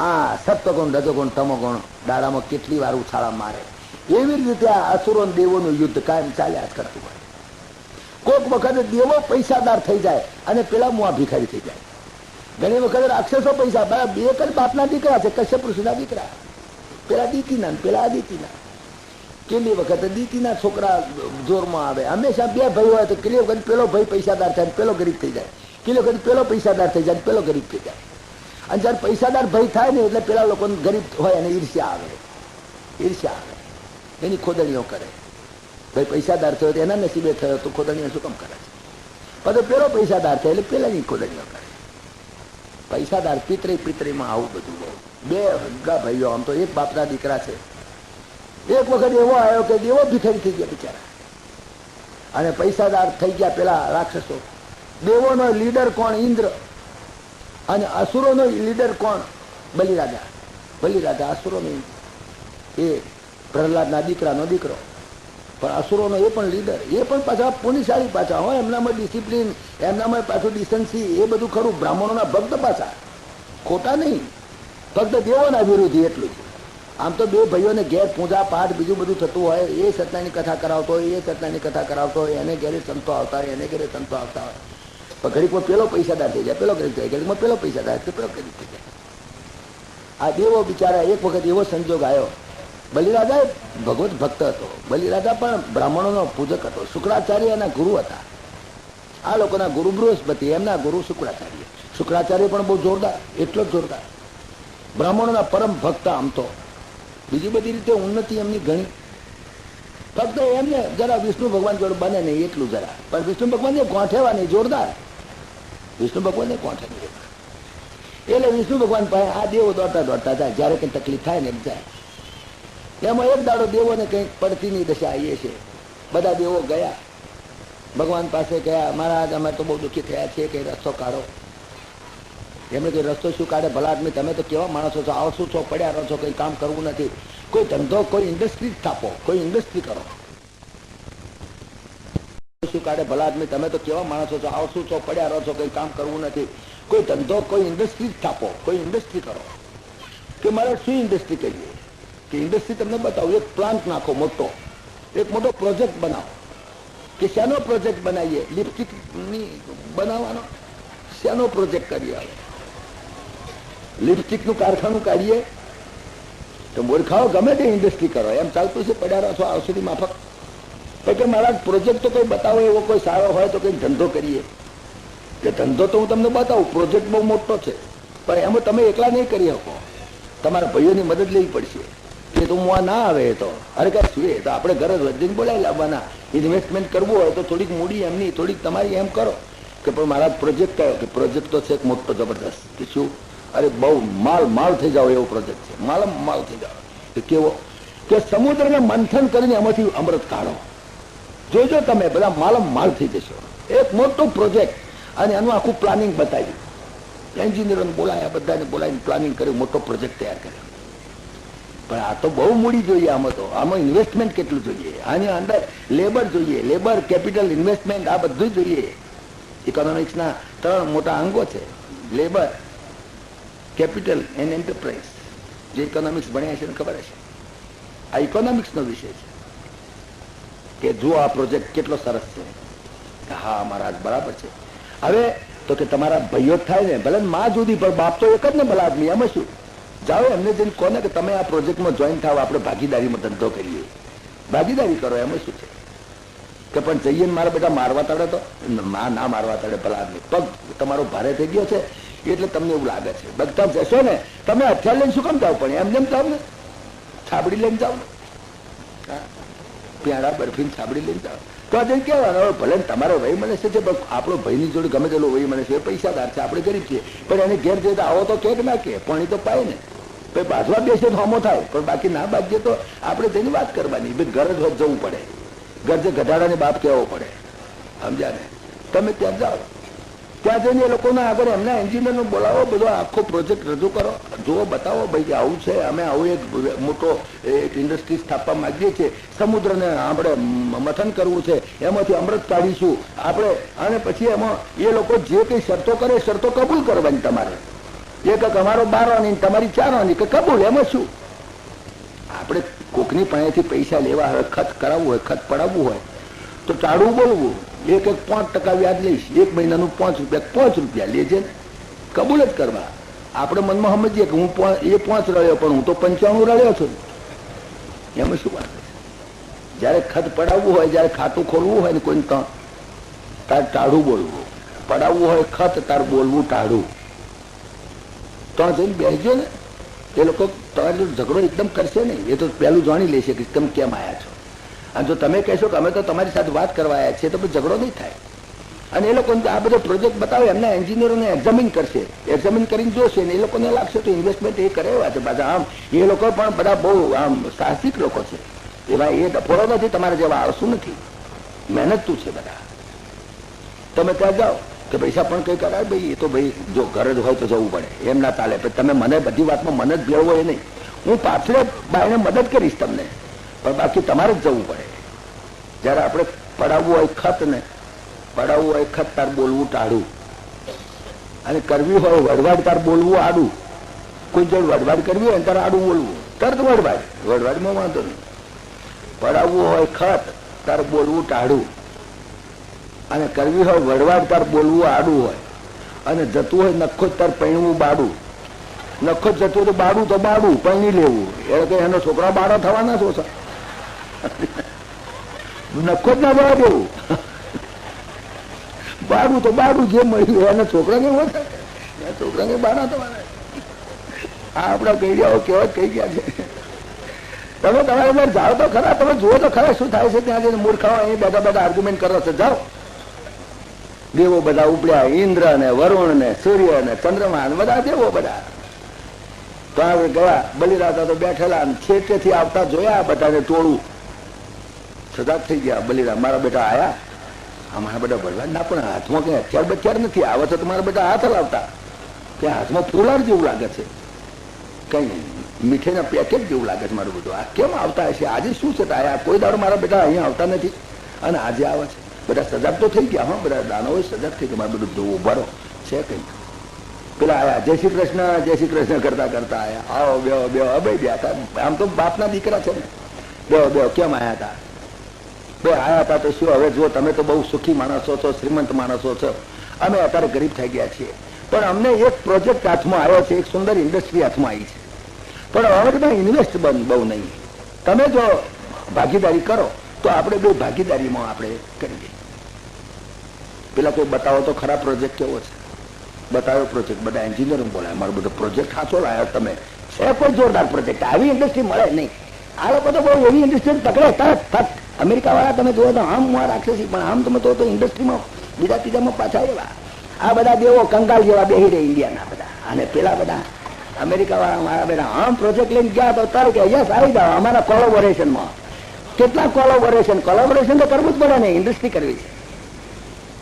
Speaker 1: આ સત્વગુણ, રજોગુણ, તમોગુણ દાડામાં કેટલી વાર ઉછાળા મારે. એવી રીતે આ અસુરો દેવોનું યુદ્ધ કાયમ ચાલ્યા જ કરતું હોય. કોઈક વખતે દેવો પૈસાદાર થઈ જાય અને પેલા મુઆ ભિખારી થઈ જાય. ઘણી વખતે રાક્ષસો પૈસા, બે જ બાપના દીકરા છે, કશ્યપ ઋષિના દીકરા, પેલા દીતીના પેલા આદિત્યના. કેટલી વખતે દીતીના છોકરા જોરમાં આવે. હંમેશા બે ભાઈ હોય તો કેટલી વખત પેલો ભાઈ પૈસાદાર થાય પેલો ગરીબ થઈ જાય, કેટલી વખત પેલો પૈસાદાર થઈ જાય પેલો ગરીબ થઈ જાય. અને જયારે પૈસાદાર ભાઈ થાય ને એટલે પેલા લોકો ગરીબ હોય અને ઈર્ષ્યા આવે, ઈર્ષ્યા આવે, એની ખોદણીઓ કરે. ભાઈ પૈસાદાર થયો તો એના નસીબે થયો તો ખોદણીઓ શું કામ કરે છે? પછી પેલો પૈસાદાર થાય એટલે પેલાની ખોદણીઓ કરે. પૈસાદાર પિતરીમાં આવું બધું બહુ. બે હગ્ગા ભાઈઓ, આમ તો એક બાપના દીકરા છે. એક વખત એવો આવ્યો કે દેવો ભિખારી થઈ ગયા બિચારા અને પૈસાદાર થઈ ગયા પેલા રાક્ષસો. દેવોનો લીડર કોણ? ઇન્દ્ર. અને અસુરોનો લીડર કોણ? બલિરાજા. બલિરાજા અસુરોનો એ પ્રહલાદના દીકરાનો દીકરો, પણ અસુરોનો એ પણ લીડર. એ પણ પાછા પુણ્યશાળી પાછા હોય, એમનામાં ડિસિપ્લિન, એમનામાં પાછું ડિસન્સી, એ બધું ખરું. બ્રાહ્મણોના ભક્ત પાછા, ખોટા નહીં, ફક્ત દેવોના વિરોધી એટલું જ. આમ તો બે ભાઈઓને ઘેર પૂજા પાઠ બીજું બધું થતું હોય, એ સત્યની કથા કરાવતો હોય, એ સત્યની કથા કરાવતો હોય, એને ઘેરે સંતો આવતા હોય, એને ઘેરે સંતો આવતા હોય. પણ ઘડીકમાં પેલો પૈસાદાર થઈ જાય, પેલો ગરીબ થઈ જાય, ઘડીકમાં પેલો પૈસાદાર તો પેલો ગરીબ થઈ જાય. આ દેવો બિચારા. એક વખત એવો સંજોગ આવ્યો, બલિરાજા ભગવત ભક્ત હતો. બલિરાજા પણ બ્રાહ્મણોનો પૂજક હતો. શુક્રાચાર્ય એના ગુરુ હતા. આ લોકોના ગુરુ બૃહસ્પતિ, એમના ગુરુ શુક્રાચાર્ય. શુક્રાચાર્ય પણ બહુ જોરદાર, એટલો જ જોરદાર. બ્રાહ્મણોના પરમ ભક્ત. આમ તો બીજી બધી રીતે ઉન્નતિ એમની ઘણી, ફક્ત એમને જરા વિષ્ણુ ભગવાન જોડે બને નહીં એટલું જરા. પણ વિષ્ણુ ભગવાન એ ગોઠેવા નહીં, જોરદાર. વિષ્ણુ ભગવાન એ ગોઠે નહીં. એટલે વિષ્ણુ ભગવાન પાસે આ દેવો દોડતા દોડતા જાય. જયારે કઈ તકલીફ થાય ને એમ જાય. એમાં એક દાડો દેવોને કંઈક પડતીની દશા આવી છે. બધા દેવો ગયા ભગવાન પાસે, ગયા મહારાજ અમે તો બહુ દુઃખી થયા છીએ, કઈ રસ્તો કાઢો. એમને કઈ રસ્તો શું કાઢે? ભલા આદમી, તમે તો કેવા માણસો છો, આવો શું છો, પડ્યા રહો છો, કઈ કામ કરવું નથી. કોઈ ધંધો, કોઈ ઇન્ડસ્ટ્રી સ્થાપો, કોઈ ઇન્ડસ્ટ્રી કરો. શું કાઢે? ભલા આદમી, તમે તો કેવા માણસો છો, આવો શું છો, પડ્યા રહો છો, કઈ કામ કરવું નથી. કોઈ ધંધો, કોઈ ઇન્ડસ્ટ્રી સ્થાપો, કોઈ ઇન્ડસ્ટ્રી કરો. કે મારે શું ઇન્ડસ્ટ્રી કરીએ? કે ઇન્ડસ્ટ્રી તમને બતાવું, એક પ્લાન્ટ નાખો મોટો, એક મોટો પ્રોજેક્ટ બનાવો. કે શેનો પ્રોજેક્ટ બનાવીએ? લિપસ્ટિકની બનાવવાનો. શેનો પ્રોજેક્ટ કરીએ? લિપસ્ટિકનું કારખાનું કાઢીએ તો મૂર્ખાઓ ગમે તે ઇન્ડસ્ટ્રી કરો એમ ચાલતું છે, પડ્યા રહો છો ઔષધિ માફક. કે મારા પ્રોજેક્ટ તો કોઈ બતાવો એવો કોઈ સારો હોય તો કંઈક ધંધો કરીએ. કે ધંધો તો હું તમને બતાવું, પ્રોજેક્ટ બહુ મોટો છે, પણ એમાં તમે એકલા નહીં કરી શકો, તમારા ભાઈઓની મદદ લેવી પડશે. કે તો હું આ ના આવે તો અરે કાંઈ શું એ તો આપણે ઘરે વધીને બોલાવી લાવવાના. ઇન્વેસ્ટમેન્ટ કરવું હોય તો થોડીક મૂડી એમની, થોડીક તમારી એમ કરો કે પણ મારા પ્રોજેક્ટ કયો, કે પ્રોજેક્ટ તો છે મોટો જબરદસ્ત. કે શું? અરે બહુ માલ થઈ જાવ એવો પ્રોજેક્ટ છે, માલ થઈ જાવ. કે કેવો? કે સમુદ્રને મંથન કરીને એમાંથી અમૃત કાઢો. જોજો તમે બધા માલ થઈ જશો. એક મોટો પ્રોજેક્ટ, અને એનું આખું પ્લાનિંગ બતાવ્યું. એન્જિનિયરોને બોલાયા, બધાને બોલાવીને પ્લાનિંગ કર્યું, મોટો પ્રોજેક્ટ તૈયાર કર્યો. પણ આ તો બહુ મૂડી જોઈએ. આમાં ઇન્વેસ્ટમેન્ટ કેટલું જોઈએ, આની અંદર લેબર જોઈએ, લેબર, કેપિટલ, ઇન્વેસ્ટમેન્ટ, આ બધું જોઈએ. ઇકોનોમિક્સના 3 મોટા અંગો છે: લેબર, કેપિટલ એન્ડ એન્ટરપ્રાઇઝ. જે ઇકોનોમિક્સ ભણ્યા છે એને ખબર હશે, આ ઇકોનોમિક્સનો વિષય છે. કે જુઓ આ પ્રોજેક્ટ કેટલો સરસ છે. હા મહારાજ બરાબર છે. હવે તો કે તમારા ભાઈઓ થાય ને, ભલે માં જુદી પણ બાપ તો એક જ ને ભલા આદમી. એમાં શું? જાઓ એમને જઈને કોને કે તમે આ પ્રોજેક્ટમાં જોઈન થાવ, આપણે ભાગીદારીમાં ધંધો કરીએ. ભાગીદારી કરો, એમાં શું છે? કે પણ જઈએ ને મારા બેટા મારવા તડે તો ના મારવા તડે ભલા આદમી. પગ તમારો ભારે થઈ ગયો છે એટલે તમને એવું લાગે છે. બધા જશો ને તમે હથિયાર લઈને શું કામ જાવ? પણ એમ જાવ ને, છાબડી લઈને જાવ ને, પ્યાડા બરફીને છાબડી લઈને જાવ તો આજે કહેવાનું ભલે તમારો વહી મને છે, આપણો ભાઈની જોડે ગમે તેલો વહી મને છે, પૈસાદાર છે, આપણે ગરીબ છીએ, પણ એને ઘેર જઈએ તો આવો તો કે ના કે પાણી તો પાય ને. ભાઈ બાજવા બેસે તો હમો થાય, પણ બાકી ના બાજીએ તો આપણે તેની વાત કરવાની. ભાઈ ઘર જ હોત જવું પડે, ઘર જે ગધાડાને બાપ કહેવો પડે, સમજ્યા ને? તમે ત્યાં જાઓ, ત્યાં જઈને એ લોકોના આગળ એમના એન્જિનિયરનો બોલાવો, બધો આખો પ્રોજેક્ટ રજૂ કરો, જુઓ, બતાવો ભાઈ કે આવું છે, અમે આવું એક મોટો એક ઇન્ડસ્ટ્રી સ્થાપવા માંગીએ છીએ, સમુદ્રને આપણે મથન કરવું છે, એમાંથી અમૃત કાઢીશું આપણે, અને પછી એમાં એ લોકો જે કંઈ શરતો કરે શરતો કબૂલ કરવાની તમારે. એક અમારો 12 આની તમારી 4 આની કે કબૂલ. એમાં શું? આપણે કોકની પાસેથી પૈસા લેવા હોય, ખત કરાવવું હોય, ખત પડાવવું હોય તો ટાળું બોલવું. એક 5% વ્યાજ લઈશ, 1 મહિનાનું 5 રૂપિયા લેજે ને, કબૂલ જ કરવા. આપણે મનમાં સમજીએ કે હું એ 5 રળ્યો પણ હું તો 95 રળ્યો છું. એમાં શું વાત છે? જયારે ખત પડાવવું હોય, જયારે ખાતું ખોલવું હોય ને કોઈ તાર ટાળું બોલવું, પડાવવું હોય ખત, તાર બોલવું ટાળું. તો જઈને બેસજો ને, એ લોકો તમારો ઝઘડો એકદમ કરશે નહીં. એ તો પહેલું જાણી લેશે કે તમે કેમ આવ્યા છો. અને જો તમે કહેશો કે અમે તો તમારી સાથે વાત કરવા આવ્યા છીએ, તો પછી ઝઘડો નહીં થાય. અને એ લોકોને આ બધો પ્રોજેક્ટ બતાવે, એમના એન્જિનિયરોને એક્ઝામિન કરશે, એક્ઝામિન કરીને જોશે ને એ લોકોને લાગશે તો ઇન્વેસ્ટમેન્ટ એ કરે એવા છે. પાછા આમ એ લોકો પણ બધા બહુ આમ સાહસિક લોકો છે. એવા એ ડફોડો નથી, તમારા જેવા આળસુ નથી, મહેનતું છે બધા. તમે ત્યાં જાઓ કે પૈસા પણ કંઈ કરાય, ભાઈ એ તો ભાઈ જો ઘર જ હોય તો જવું પડે, એમ ના ચાલે. તમે મને બધી વાતમાં મને જ ભેળવો એ નહીં. હું પાછળ બાઈને મદદ કરીશ તમને, પણ બાકી તમારે જ જવું પડે. જયારે આપણે પડાવવું હોય ખત ને, પડાવવું હોય ખત, તાર બોલવું ટાળું, અને કરવી હોય વડવાડ, તાર બોલવું આડું. કોઈ જોડે વડવાડ કરવી હોય ને તારે આડું બોલવું, તરત વડવાડમાં વાંધો નહીં. પડાવવું હોય ખત, તાર બોલવું ટાળું, અને કરવી હોય વડવાડ, તાર બોલવું આડું હોય, અને જતું હોય નખો તાર પૈણવું બાડું. નખો જતું તો બાડું તો બાડું પૈણી લેવું, એટલે કે એનો છોકરા બાળો થવાના છો? નખો જ ના બવા દેવું, બાડું તો બાડું જે મળ્યું એને છોકરાને છોકરાને બાળા થવાના. આ આપણા કૈયાઓ કેવા કહી ગયા છે. તમે તમારે અંદર જાઓ તો ખરા, તમે જુઓ તો ખરા શું થાય છે. ત્યાં જઈને મૂર્ખાઓ અહીં બધા આર્ગ્યુમેન્ટ કરો છો. જાઓ, દેવો બધા ઉપડ્યા, ઇન્દ્ર ને વરુણ ને સૂર્ય ને ચંદ્રમા ને બધા દેવો બધા. તો હવે ગયા બલિરાજા તો બેઠેલા, છેટેથી આવતા જોયા બધાને ટોળું. સજાગ થઈ ગયા બલિરામ, મારા બેટા આયા. અમારા બેટા ભરવા ના, પણ હાથમાં કઈ હથિયાર બથિયાર નથી. આવે છે તો મારા બેટા હાથ લાવતા, કે હાથમાં ફૂલાર જેવું લાગે છે, કઈ મીઠાઈના પેકેટ જેવું લાગે છે મારું બધું. આ કેમ આવતા હશે? આજે શું છે? આયા કોઈ દાડો મારા બેટા અહીંયા આવતા નથી અને આજે આવે છે. બધા સજાગ તો થઈ ગયા. હા, બધા દાનવો સજાગ થઈ ગયા. મારું બધું જોવું ઉભારો છે કઈ. પેલા આયા જય શ્રી કૃષ્ણ કરતા કરતા આયા. આવો બેહો બેહો. હવે બેઠા, આમ તો બાપના દીકરા છે ને. બેહો બેહો. કેમ આયા હતા? બે આયા હતા તો શું? હવે જો તમે તો બહુ સુખી માણસો છો, શ્રીમંત માણસો છો, અમે અત્યારે ગરીબ થઈ ગયા છીએ, પણ અમને એક પ્રોજેક્ટ હાથમાં આવ્યો છે, એક સુંદર ઇન્ડસ્ટ્રી હાથમાં આવી છે. પણ હવે ઇન્વેસ્ટ બહુ નહીં. તમે જો ભાગીદારી કરો તો આપણે બે ભાગીદારીમાં આપણે કરીએ. પેલા કોઈ બતાવો તો ખરા પ્રોજેક્ટ કેવો છે, બતાવ્યો પ્રોજેક્ટ, બધા એન્જિનિયરો બોલાય, મારો બધો પ્રોજેક્ટ સાચો લાવ્યો તમે, છે કોઈ જોરદાર પ્રોજેક્ટ. આવી ઇન્ડસ્ટ્રી મળે નહીં. આ લોકો તો બહુ એવી ઇન્ડસ્ટ્રી પકડે તરત ફટ. અમેરિકા વાળા તમે જુઓ તો આમ રાખશે, પણ આમ તમે તો ઇન્ડસ્ટ્રીમાં બીજા ત્રીજામાં પાછા એવા આ બધા દેવો કંગાલ જેવા બેસી રહે ઇન્ડિયાના બધા. અને પેલા બધા અમેરિકા વાળા મારા બેટા આમ પ્રોજેક્ટ લઈને ગયા તો તરત કે યસ આવી જાઓ અમારા કોલોબોરેશનમાં. કેટલા કોલોબોરેશન તો કરવું જ પડે ને, ઇન્ડસ્ટ્રી કરવી છે.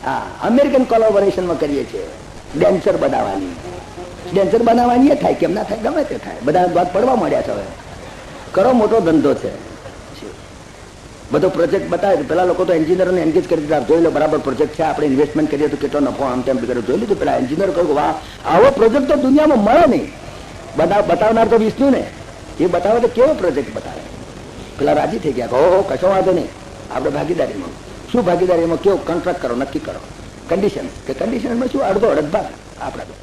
Speaker 1: હા, અમેરિકન કોલોબોરેશનમાં કરીએ છીએ. ડેન્સર બનાવવાની એ થાય, કેમ ના થાય, ગમે તે થાય. બધા વાત પડવા માંડ્યા છે હવે. કરો, મોટો ધંધો છે. બધો પ્રોજેક્ટ બતાવે. પેલા લોકો તો એન્જિનિયરોને એન્ગેજ કરી દીધા, જોઈ લો બરાબર પ્રોજેક્ટ છે, આપણે ઇન્વેસ્ટમેન્ટ કરીએ તો કેટલો નફો આમ તેમ કર્યો, જોઈ લીધું. પેલા એન્જિનિયર કહ્યું વાહ આવો પ્રોજેક્ટ તો દુનિયામાં મળે નહીં. બતાવનાર તો વિષ્ણુ ને, એ બતાવે તો કેવો પ્રોજેક્ટ બતાવે. પેલા રાજી થઈ ગયા, ઓહો કશો વાંધો નહીં, આપણે ભાગીદારીમાં. શું ભાગીદારીમાં? કેવો કોન્ટ્રાક્ટ કરો, નક્કી કરો કન્ડિશન. કે કન્ડિશનમાં શું અડધો અડધા આપણા તો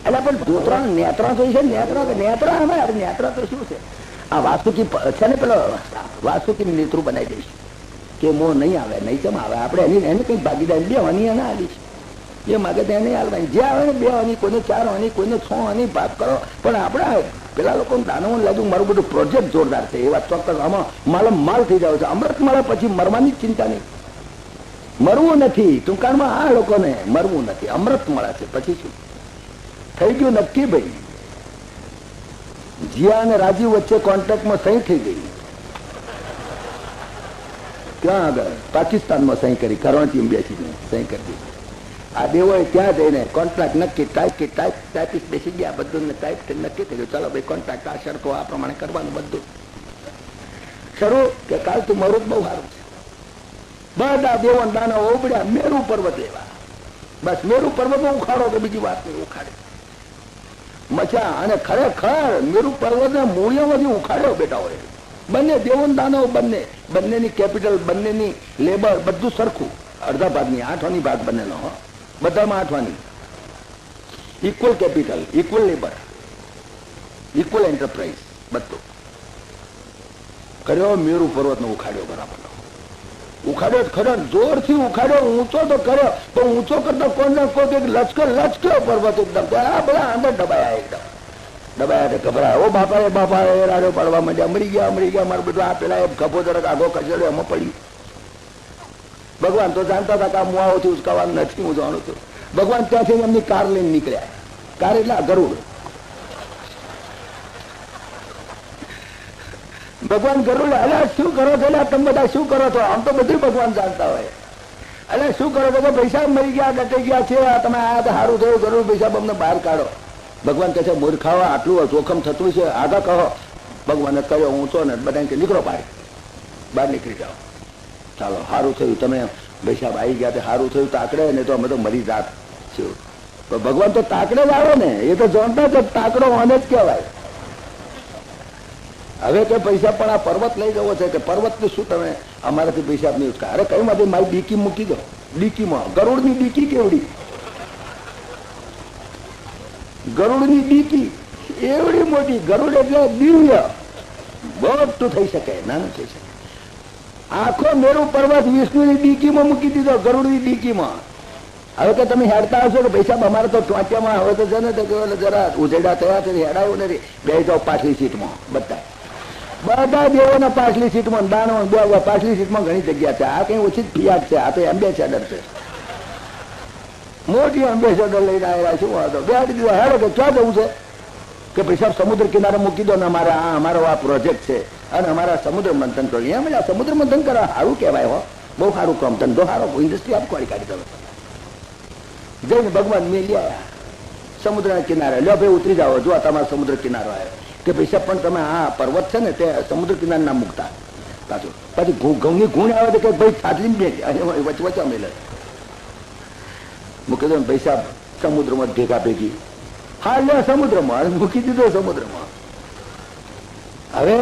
Speaker 1: એટલે પણ દોતરા નેત્રા તો છે. નેત્રા અમે નેત્રા તો શું છે? આ વાસ્તુકી છે ને, પેલો વાસ્તુકી નેત્રું બનાવી દઈશ કે મો નહીં આવે, નહીં કેમ આવે, આપણે એને કઈ ભાગીદારી બેવાની એને આવીશ. જે માગે તેને હાલવાની, જે આવે ને 2 આની, કોઈને 4 આની, કોઈને 6 આની ભાગ કરો. પણ આપણે પેલા લોકો દાનવને લાગ્યું મારું બધું પ્રોજેક્ટ જોરદાર છે, એ વાત ચોક્કસ. આમાં માલ થઈ જાય છે. અમૃત મળે પછી મરવાની જ ચિંતા નહીં, મરવું નથી. ટૂંકાણમાં આ લોકોને મરવું નથી, અમૃત મળે છે પછી શું થઈ ગયું નક્કી. ભાઈ જીયા અને રાજીવ વચ્ચે કોન્ટ્રાક્ટમાં સહી થઈ ગઈ. ક્યાં આગળ? પાકિસ્તાનમાં સહી કરી, કરાચી બેસીને સહી કરી દીધી. આ દેવોએ ત્યાં જઈને કોન્ટ્રાક્ટ નક્કી, ટાઈપિસ્ટ બેસી ગયા, બધું ટાઈપ નક્કી થઈ ગયું. ચાલો ભાઈ કોન્ટ્રાક્ટ આ શરતો આ પ્રમાણે કરવાનું બધું શરૂ. કે કાલ તું મારું બહુ સારું છે. બધા દેવો દાનવો ઉબડ્યા મેરુ પર્વત એવા. બસ મેરુ પર્વત ઉખાડો તો બીજી વાત નહીં, ઉખાડે મચા. અને ખરેખર મેરુ પર્વત ને મૂળિયામાંથી ઉખાડ્યો બેટા હોય. બંને દેવો દાનવ બંનેની કેપિટલ, બંનેની લેબર બધું સરખું. અડધા ભાગની 8 ભાગ બંનેનો, બધામાં 8 equal capital, equal labour, equal enterprise બધું કર્યો. મેરુ પર્વત નો ઉખાડ્યો, બરાબર ઉખાડ્યો ખરો, જોરથી ઉખાડ્યો. ઊંચો તો કર્યો, પણ ઊંચો કરતા કોણ લચક્યો પર્વત એકદમ. બધા અંદર દબાયા, એકદમ દબાયા, ગભરાયા. ઓ બાપા એ રાડો પાડવા માંડ્યા, મરી ગયા મારું બધું. આ પેલા ગભો જરાક આગો કચેડ્યો, એમાં પડ્યું. ભગવાન તો જાણતા હતા કે આ મુઆઓથી ઉચકાવાનું નથી, હું જાણું છું. ભગવાન ત્યાંથી એમની કાર લઈને નીકળ્યા. કાર એટલે ગરુડ. ભગવાન ગરુડ, અરે શું કરો છો? તમે બધા શું કરો છો? આમ તો બધું ભગવાન જાણતા હોય. અરે શું કરો છો? પૈસા મરી ગયા, ડટી ગયા છે, તમે આ સારું થયું, ગરુડ પૈસા અમને બહાર કાઢો. ભગવાન કહે છે મૂર્ખાવા, આટલું જોખમ થતું છે, આગળ કહો. ભગવાને કહ્યો ઊંચો ને બધા કે નીકળો બહાર નીકળી જાઓ. ચાલો સારું થયું, તમે પૈસા આવી ગયા, સારું થયું. તાકડે ને તો અમે તો મરી જાત છે. ભગવાન તો તાકડે જ આવે ને, એ તો જાણતા જ તાકડો આને જ કહેવાય. હવે કે પૈસા પણ આ પર્વત લઈ જવો છે, કે પર્વત ને શું તમે અમારાથી પૈસા નહીં ઉચકા? અરે કઈ માટે મારી ડીકી મૂકી દો. ડીકીમાં ગરુડની ડીકી કેવડી, ગરુડની ડીકી એવડી મોટી. ગરુડ એટલે દિવ્ય, મોટું થઈ શકે, નાનું થઈ શકે. આખો મેરુ પર્વત વિષ્ણુની ડીકીમાં મૂકી દીધો, ગરુડની ડીકીમાં. હવે કે તમે હેડતા હશો કે પૈસા અમારે તો ટોંટિયામાં હવે તો છે ને જરા ઉજેડા થયા છે, હેડાયું નથી, બે જાઓ પાછલી સીટમાં. બધા દેવોના પાછલી સીટમાં, દાનો પાછલી સીટમાં ઘણી જગ્યા છે. આ કઈ ઓછી જ ફિયાટ છે, આ તો એમ્બેસેડર છે, મોટી એમ્બેસેડર લઈને આવ્યા. શું વાંધો? બેઠી દીધો. હેડો કે ક્યાં જવું છે? કે પૈસા સમુદ્ર કિનારે મૂકી દો ને, અમારો આ પ્રોજેક્ટ છે અને અમારા સમુદ્ર મંથન કરો. એમ આ સમુદ્ર મંથન કરવા સારું કહેવાય. હો, બહુ સારું કામ, ધંધો સારો, ઇન્ડસ્ટ્રી આપ કોળી કાઢી દો. જઈને ભગવાન મેલી આવ્યા સમુદ્રના કિનારે. લ્યો ભાઈ ઉતરી જાઓ, જો તમારો સમુદ્ર કિનારો આવ્યો. કે પૈસા પણ તમે આ પર્વત છે ને તે સમુદ્ર કિનારે ના મૂકતા. પાછું પછી ઘઉંની ગુણ આવે તો કે ભાઈ ફાટલી બે વચવચા મેલે મૂકી દો પૈસા સમુદ્રમાં ભેગા ભેગી. હા લે સમુદ્રમાં મૂકી દીધો સમુદ્રમાં. હવે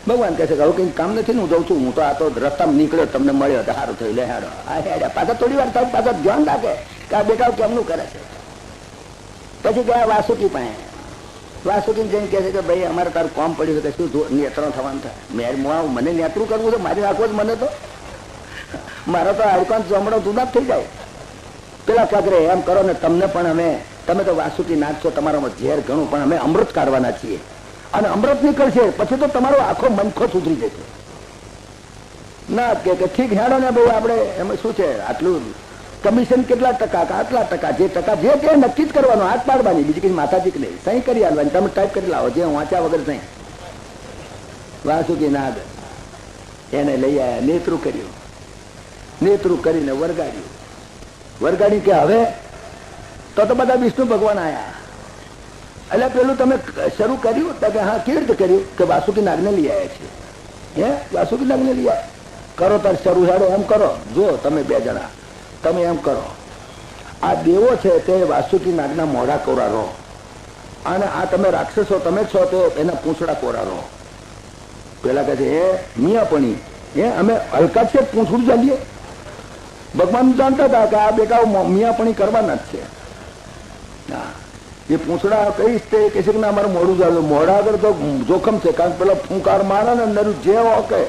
Speaker 1: ભગવાન કહે છે કે હવે કઈ કામ નથી ને, હું જઉં છું. હું તો આ તો રસ્તામાં નીકળ્યો, તમને મળ્યો તો સારું થયું, લે હાડો. આ હેડ્યા પાછા થોડી વાર થાય, પાછા ધ્યાન રાખે કે આ બેટા કેમનું કરે છે. પછી ગયા વાસુકી પાસે. વાસુકી જઈને કહે છે કે ભાઈ અમારે તારું કામ પડ્યું છે કે શું નેત્રણ થવાનું થાય. મને નેત્રું કરવું છે, મારી નાખો જ મને તો, મારો તો હાડકાં જમણો જુદા જ થઈ જાય. પેલા કાકરે એમ કરો ને તમને પણ અમે, તમે તો વાસુકી નાથ છો, તમારામાં ઝેર ઘણું, પણ અમે અમૃત કાઢવાના છીએ, અને અમૃત નીકળશે પછી તો તમારો આખો મનખો સુધરી જશે. ના કે ઠીક હેડો ને ભાઈ, આપણે એમાં શું છે, આટલું કમિશન કેટલા ટકા, આટલા ટકા, જે ટકા જે કે નક્કી જ કરવાનું, હાથ પાડવાની, બીજી કઈ માથાજી નહીં, સહી કરી આવવાની, તમે ટાઈપ કરી લાવો, જે વાંચ્યા વગર સહી. વાસુકી નાગ એને લઈ આવ્યા, નેતરું કર્યું, નેતરું કરીને વરગાડ્યું. વરગાડી કે હવે તો બધા વિષ્ણુ ભગવાન આયા. એટલે પેલું તમે શરૂ કર્યું તો કે હા, કેવી રીતે કર્યું કે વાસુકી નાગને લઈ આવ્યા છે. હે વાસુકી નાગને લઈ આવ્યા, કરો તાર શરૂ હેડો, એમ કરો, જો તમે બે જણા તમે એમ કરો, આ દેવો છે તે વાસુકી નાગના મોઢા કોરા રહો, અને આ તમે રાક્ષસો તમે છો તો એના પૂંછડા કોરા રહો. પેલા કહે છે એ મિયાપણી, અમે હલકા છે પૂંછડું ચાલીએ. ભગવાન જાણતા હતા કે આ બેટા મિયાપણી કરવાના જ છે. હા, એ પૂંછડા કહીશ તે કે છે કે ના અમારું મોઢું ચાલુ, મોઢા આગળ તો જોખમ છે, કારણ કે પેલા ફૂંકાર મારે ને અંદર જે ઓકે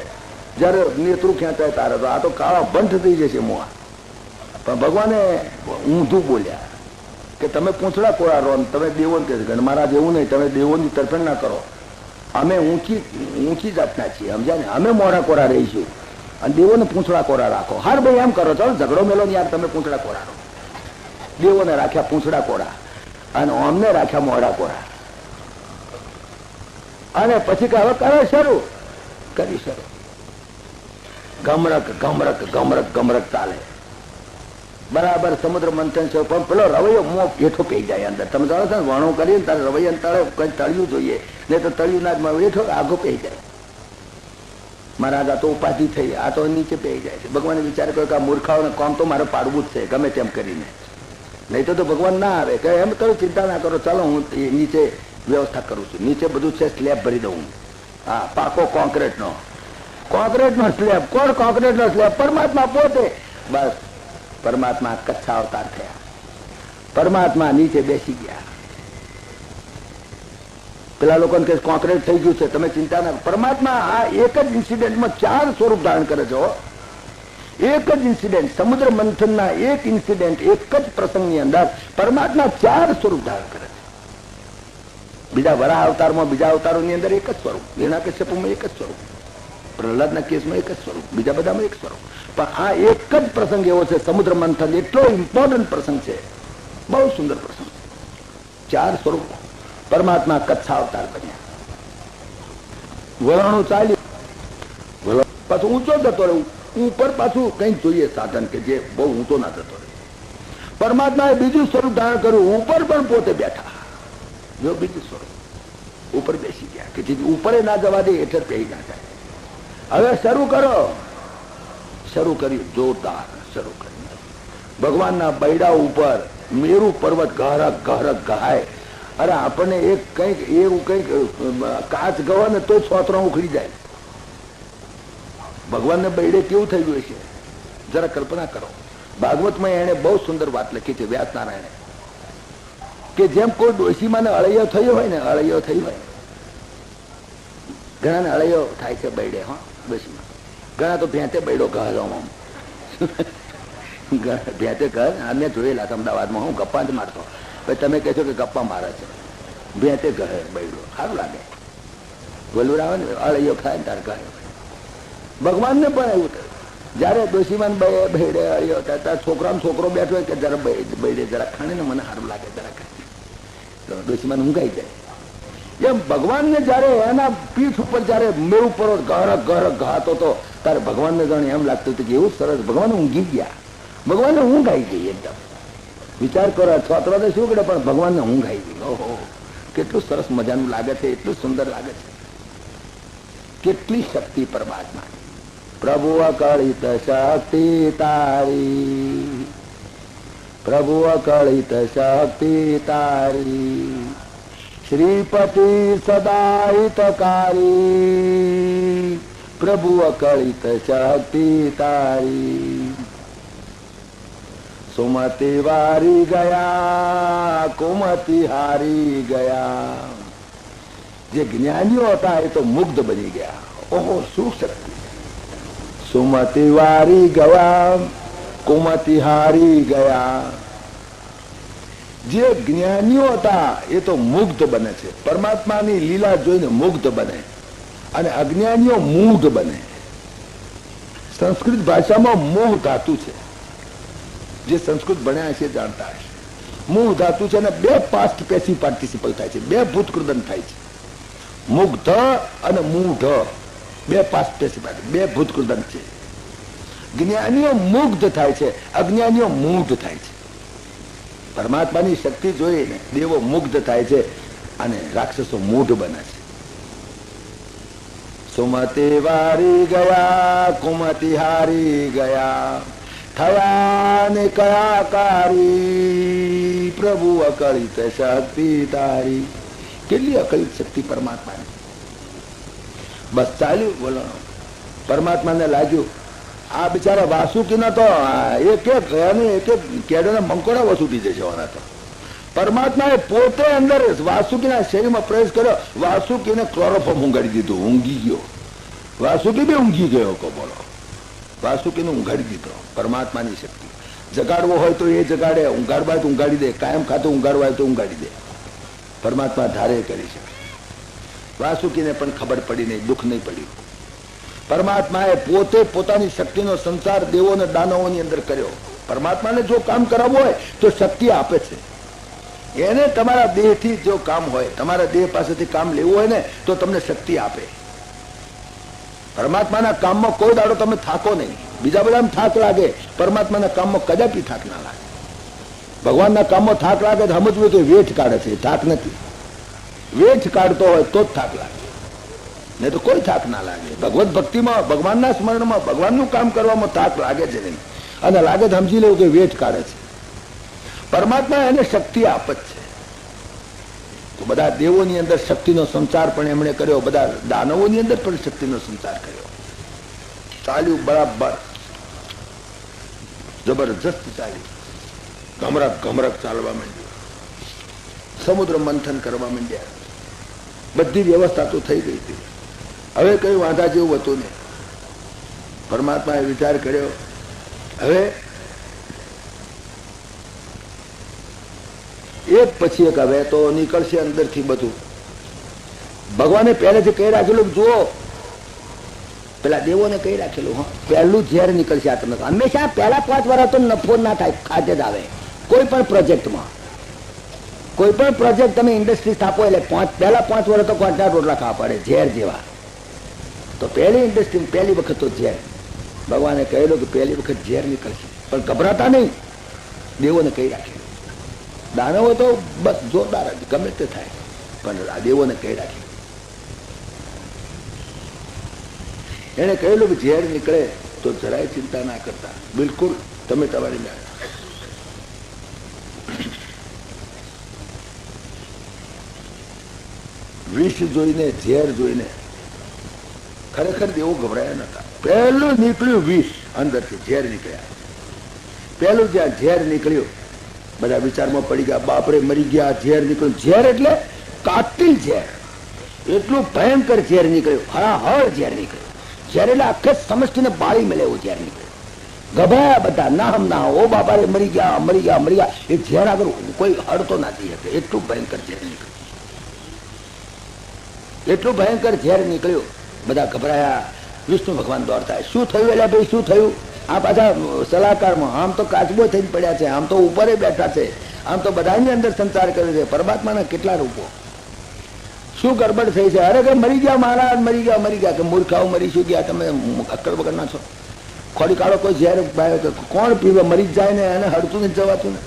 Speaker 1: જયારે નેતરું ખેંચાય તારે તો આ તો કાળા બંધ થઈ જશે મોં. પણ ભગવાને ઊંધું બોલ્યા કે તમે પૂંછડા કોરા રહો, તમે દેવોને કહે છે મારા જેવું નહીં, તમે દેવોની તરફેણ ના કરો, અમે ઊંચી જાતના છીએ, સમજ્યા ને, અમે મોઢા કોરા રહીશું અને દેવોને પૂંછડા કોરા રાખો. હાર ભાઈ એમ કરો, ચાલો ઝઘડો મેલો ને યાર, તમે પૂંછડા કોરા રહો. દેવોને રાખ્યા પૂંછડા કોરા અને અમને રાખ્યા મોઢા કોરા. અને પછી કે હવે કરે શરૂ કરી, શરૂ ગમરક ગમરક ગમરક ગમરક ચાલે બરાબર. સમુદ્ર મંથન છે, પણ પેલો રવૈયો મોં હેઠો પી જાય અંદર. તમે જાણો છો ને, વણો કરીએ ને તારે રવૈયા તળે કઈ તળિયું જોઈએ, નહીં તો તળિયું ના હેઠો આગો પી જાય. મહારાજ આ તો ઉપાધિ થઈ, આ તો નીચે પી જાય છે. ભગવાને વિચાર કર્યો કે આ મૂર્ખાઓને કામ તો મારે પાડવું જ છે ગમે તેમ કરીને, નહીં તો ભગવાન ના આવે. કે એમ કરો, ચિંતા ના કરો, ચાલો હું નીચે વ્યવસ્થા કરું છું, નીચે બધું છે સ્લેબ ભરી દઉં. હા, પાકો કોન્ક્રીટ નો સ્લેબ. કોણ કોન્ક્રીટ નો સ્લેબ? પરમાત્મા પોતે. બસ પરમાત્મા કચ્છા અવતાર થયા, પરમાત્મા નીચે બેસી ગયા. પેલા લોકોને કે કોન્ક્રીટ થઈ ગયું છે, તમે ચિંતા ના. પરમાત્મા આ એક જ ઇન્સિડેન્ટમાં 4 સ્વરૂપ ધારણ કરે છે. એક જ ઇન્સિડેન્ટ, સમુદ્ર મંથનના એક ઇન્સિડેન્ટ, એક જ પ્રસંગની અંદર પરમાત્મા 4 સ્વરૂપ ધારણ કરે છે. બીજા વરા અવતારમાં, બીજા અવતારોની અંદર એક જ સ્વરૂપ, હિરણ્યકશ્યપમાં એક જ સ્વરૂપ, પ્રહલાદના કેસમાં એક જ સ્વરૂપ, બીજા બધામાં એક સ્વરૂપ. પણ આ એક જ પ્રસંગ એવો છે, સમુદ્ર મંથન એટલો ઇમ્પોર્ટન્ટ પ્રસંગ છે, બહુ સુંદર પ્રસંગ છે. 4 સ્વરૂપ પરમાત્મા કચ્છા અવતાર બન્યા. વલણું ચાલ્યું, પાછું ઊંચો જતો રહ્યું, ઉપર પાછું કઈ જોઈએ સાધન કે જે બહુ ઊંચો ના જતો રહે. પરમાત્માએ બીજું સ્વરૂપ ધારણ કર્યું, ઉપર પણ પોતે બેઠા. જો બીજું સ્વરૂપ ઉપર બેસી ગયા કે જેથી ઉપર ના જવા દે, એટલે પહેરી ના જાય. હવે શરૂ કરો. શરૂ કર્યું, જોરદાર શરૂ કર્યું. ભગવાનના બૈડા ઉપર મેરુ પર્વત ગહરક ગહરક ગહાય. અરે આપણને એક કઈક એવું કઈક કાચ ગવા ને તો છોતરા ઉખડી જાય. ભગવાનને બૈડે કેવું થઈ ગયું છે, જરા કલ્પના કરો. ભાગવતમાં એને બહુ સુંદર વાત લખી છે વ્યાસનારાયણે, કે જેમ કોઈ ડોશીમાં અળૈયો થયો હોય ને, અળૈયો થઈ હોય, ઘણા ને અળૈયો થાય છે બૈડે. હા, ડોશીમાં ઘણા તો ભેંતે બૈડો કહો, ભેંતે કહે. અમે જોયેલા છે અમદાવાદમાં, હું ગપ્પા જ મારતો, ભાઈ તમે કહેશો કે ગપ્પા મારે છે. ભેંતે કહે બૈડો, સારું લાગે. વલુર આવે ને અળૈયો ખાય ને તાર કહે. ભગવાનને પણ એવું થયું, જયારે ડોશીમાન બૈડે અળિયો હતા, છોકરો બેઠો હોય કે જરા બૈડે જરા ખાણે ને મને સારું લાગે, જરા ખાય તો ડોશીમાન ઊંઘાઈ જાય. એમ ભગવાનને જયારે એના પીઠ ઉપર જયારે મેરુ પર્વત ગહરક ગહરક ગહાતો હતો, ત્યારે ભગવાનને જાણે એમ લાગતું હતું કે એવું સરસ. ભગવાન ઊંઘી ગયા, ભગવાનને ઊંઘ આવી ગઈ એકદમ. વિચાર કરો, છોતરાને શું કરે, પણ ભગવાનને ઊંઘ આવી ગઈ. ઓહો, કેટલું સરસ મજાનું લાગે છે, એટલું સુંદર લાગે છે. કેટલી શક્તિ પરમાત્મા. પ્રભુ અકળિત શક્તિ તારી, પ્રભુ અકળિત શક્તિ તારી, શ્રીપતિ સદા હિતકારી, પ્રભુ અકળિત શક્તિ તારી. સુમતિ વારી ગયા, કુમતિ હારી ગયા, જે જ્ઞાનીઓ હતા એ તો મુગ્ધ બની ગયા. ઓહો, શું શક્તિ! સુમતિ વારી ગયા, કુમતિ હારી ગયા. જે જ્ઞાનીઓ હતા એ તો મુગ્ધ બને છે, પરમાત્માની લીલા જોઈને મુગ્ધ બને, અને અજ્ઞાનીઓ મૂઢ બને. સંસ્કૃત ભાષામાં મોહ ધાતુ છે, જે સંસ્કૃત ભણ્યા છે જાણતા હશે. મૂહ ધાતુ છે અને બે પાસ્ટ પેસિવ પાર્ટિસિપલ થાય છે, બે ભૂતકૃદન થાય છે. મુગ્ધ અને મૂઢ બે પાસ્ટ પેસિવ, બે ભૂતકૃદન છે. જ્ઞાનીઓ મુગ્ધ થાય છે, અજ્ઞાનીઓ મૂઢ થાય છે. પરમાત્માની શક્તિ જોઈને દેવો મુગ્ધ થાય છે અને રાક્ષસો મૂઢ બને છે. સુમતિ વારી ગયા, કુમતિ હારી ગયા, થયા ને કયાકારી, પ્રભુ અકળિત શક્તિ તારી. કેટલી અકળિત શક્તિ પરમાત્માની! બસ ચાલ્યું બોલો. પરમાત્માને લાગ્યું આ બિચારા વાસુકીના તો એક કેડોના મંકોડા વસૂટી જવાના તો. પરમાત્માએ પોતે અંદર વાસુકીના શરીરમાં પ્રવેશ કર્યો, વાસુકીને ક્લોરોફોર્મ ઊંઘાડી દીધું, ઊંઘી ગયો. વાસુકી બી ઊંઘી ગયો કો બોલો. વાસુકીને ઊંઘાડી દીધો. પરમાત્માની શક્તિ. જગાડવો હોય તો એ જગાડે, ઊંઘાડવા હોય તો ઊંઘાડી દે, કાયમ ખાતું ઊંઘાડવા હોય તો ઊંઘાડી દે. પરમાત્મા ધારે કરી શકે. વાસુકીને પણ ખબર પડી નહીં, દુઃખ નહીં પડ્યું. પરમાત્માએ પોતે પોતાની શક્તિનો સંચાર દેવો અને દાનવોની અંદર કર્યો. પરમાત્માને જો કામ કરાવવું હોય તો શક્તિ આપે છે. એને તમારા દેહથી જો કામ હોય, તમારા દેહ પાસેથી કામ લેવું હોય ને તો તમને શક્તિ આપે. પરમાત્માના કામમાં કોઈ દાડો તમે થાકો નહીં. બીજા બધા થાક લાગે, પરમાત્માના કામમાં કદાપી થાક ના લાગે. ભગવાનના કામમાં થાક લાગે તો સમજવું કે વેઠ કાઢે છે, થાક નથી. વેઠ કાઢતો હોય તો જ થાક લાગે, નહીં તો કોઈ થાક ના લાગે. ભગવત ભક્તિમાં, ભગવાનના સ્મરણમાં, ભગવાનનું કામ કરવામાં થાક લાગે છે નહીં, અને લાગે તો સમજી લેવું કે વેઠ કાઢે છે. પરમાત્મા એને શક્તિ આપે છે. તો બધા દેવોની અંદર શક્તિનો સંચાર પણ એમણે કર્યો, બધા દાનવોની અંદર પણ શક્તિનો સંચાર કર્યો. ચાલ્યું બરાબર, જબરજસ્ત ચાલ્યું. ગમરક ગમરક ચાલવા માંડ્યું, સમુદ્ર મંથન કરવા માંડ્યા. બધી વ્યવસ્થા તો થઈ ગઈ હતી, હવે કઈ વાંધા જેવું હતું નહીં. પરમાત્માએ વિચાર કર્યો, હવે એક પછી એક હવે તો નીકળશે અંદરથી બધું. ભગવાને પહેલેથી કહી રાખેલું, જુઓ પેલા દેવોને કહી રાખેલું, પહેલું ઝેર નીકળશે આ તમને. હંમેશા પહેલા 5 વર્ષ તો નફો ના થાય, ખાતે જ આવે. કોઈ પણ પ્રોજેક્ટમાં, કોઈ પણ પ્રોજેક્ટ તમે ઇન્ડસ્ટ્રી સ્થાપો એટલે પહેલા 5 વર્ષ તો કોન્ટ્રા રોટલા ખાવા પડે, ઝેર જેવા. તો પહેલી ઇન્ડસ્ટ્રી પહેલી વખત તો ઝેર. ભગવાને કહેલું કે પહેલી વખત ઝેર નીકળશે, પણ ગભરાતા નહીં. દેવોને કહી રાખેલું. દાનવો તો બસ જોરદાર જ, ગમે તે થાય, પણ આ દેવોને કહી રાખેલું. એને કહેલું કે ઝેર નીકળે તો જરાય ચિંતા ના કરતા, બિલકુલ તમે તમારી મેળા. વિષ જોઈને, ઝેર જોઈને ખરેખર દેવો ગભરાયા નતા. પહેલું નીકળ્યું વિષ, અંદરથી ઝેર નીકળ્યા. પહેલું જ્યાં ઝેર નીકળ્યું, બધા વિચારમાં પડી ગયા, બાપરે મરી ગયા, ઝેર નીકળ્યું. ઝેર એટલે કાતિલ ઝેર, એટલું ભયંકર ઝેર નીકળ્યું, હળાહળ ઝેર નીકળ્યું. ઝેર એટલે આખે સમષ્ટિને બાળી મળે એવું ઝેર નીકળ્યું. ગભરાયા બધા, નામ ના, ઓ બાપા રે મરી ગયા, મરી ગયા, મરી ગયા. એ ઝેર આગળ કોઈ હડતો નથી શકે, એટલું ભયંકર ઝેર નીકળ્યું. એટલું ભયંકર ઝેર નીકળ્યું. બધા ગભરાયા. વિષ્ણુ ભગવાન દોડતા, શું થયું? એટલે ભાઈ શું થયું? આ પાછા સલાહકારમાં આમ તો કાચબો થઈને પડ્યા છે, આમ તો ઉપરે બેઠા છે, આમ તો બધાની અંદર સંચાર કર્યો છે. પરમાત્માના કેટલા રૂપો, શું ગડબડ થઈ છે? અરે કે મરી ગયા મહારાજ, મરી ગયા, મરી ગયા. કે મૂર્ખાઓ મરી શું ગયા, તમે અક્કડ વગર ના છો? ખોડી કાઢો કોઈ ઝેર પાયો તો કોણ પીવે? મરી જ જાય ને, એને હડતું નથી જવાતું ને.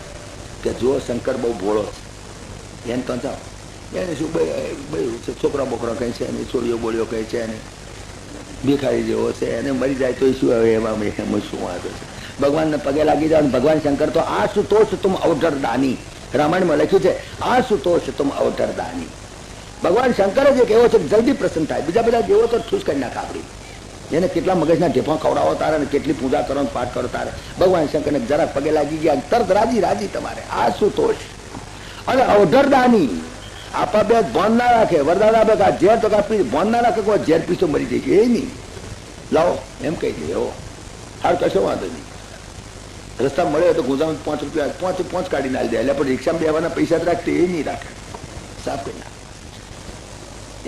Speaker 1: કે જુઓ શંકર બહુ ભોળો છે, એને તો જાઓ, એને શું ભાઈ છોકરા બોકરા કઈ છે નહીં, છોડીઓ બોળીઓ કઈ છે નહીં, ભિખારી જેવો છે, એને મરી જાય તો શું હવે એમાં શું વાંધો છે? ભગવાનને પગે લાગી જાવ. ભગવાન શંકર તો આ સુતોષ તુમ અવટર દાની, રામાયણમાં લખ્યું છે, આ સુતોષ તુમ અવટર દાની. ભગવાન શંકર જ એક એવો છે જલ્દી પ્રસન્ન થાય. બીજા બધા જેવો તો ઠૂસ કરી નાખે આપણી. એને કેટલા મગજના ઢેફા ખવડાવો તારે, અને કેટલી પૂજા કરો, પાઠ કરો તારે. ભગવાન શંકરને જરાક પગે લાગી ગયા, તરત રાજી રાજી તમારે. આ સુતોષ અને અવઢર દાની. આપા બે ભાન ના રાખે, વરદાન આપે કે ઝેર તો કાપી ભાન ના રાખે, કોઈ ઝેર પીસો મરી જાય છે, એ નહીં લાવો એમ કહી દે. એવો હાર કશો વાંધો નહીં. રસ્તા મળે તો ગુંજામાં 5 રૂપિયા 5 કાઢીને આવી દે, એટલે પણ રિક્ષામાં બેવાના પૈસા જ રાખते, એ નહીં રાખે. સાફ કરી નાખે.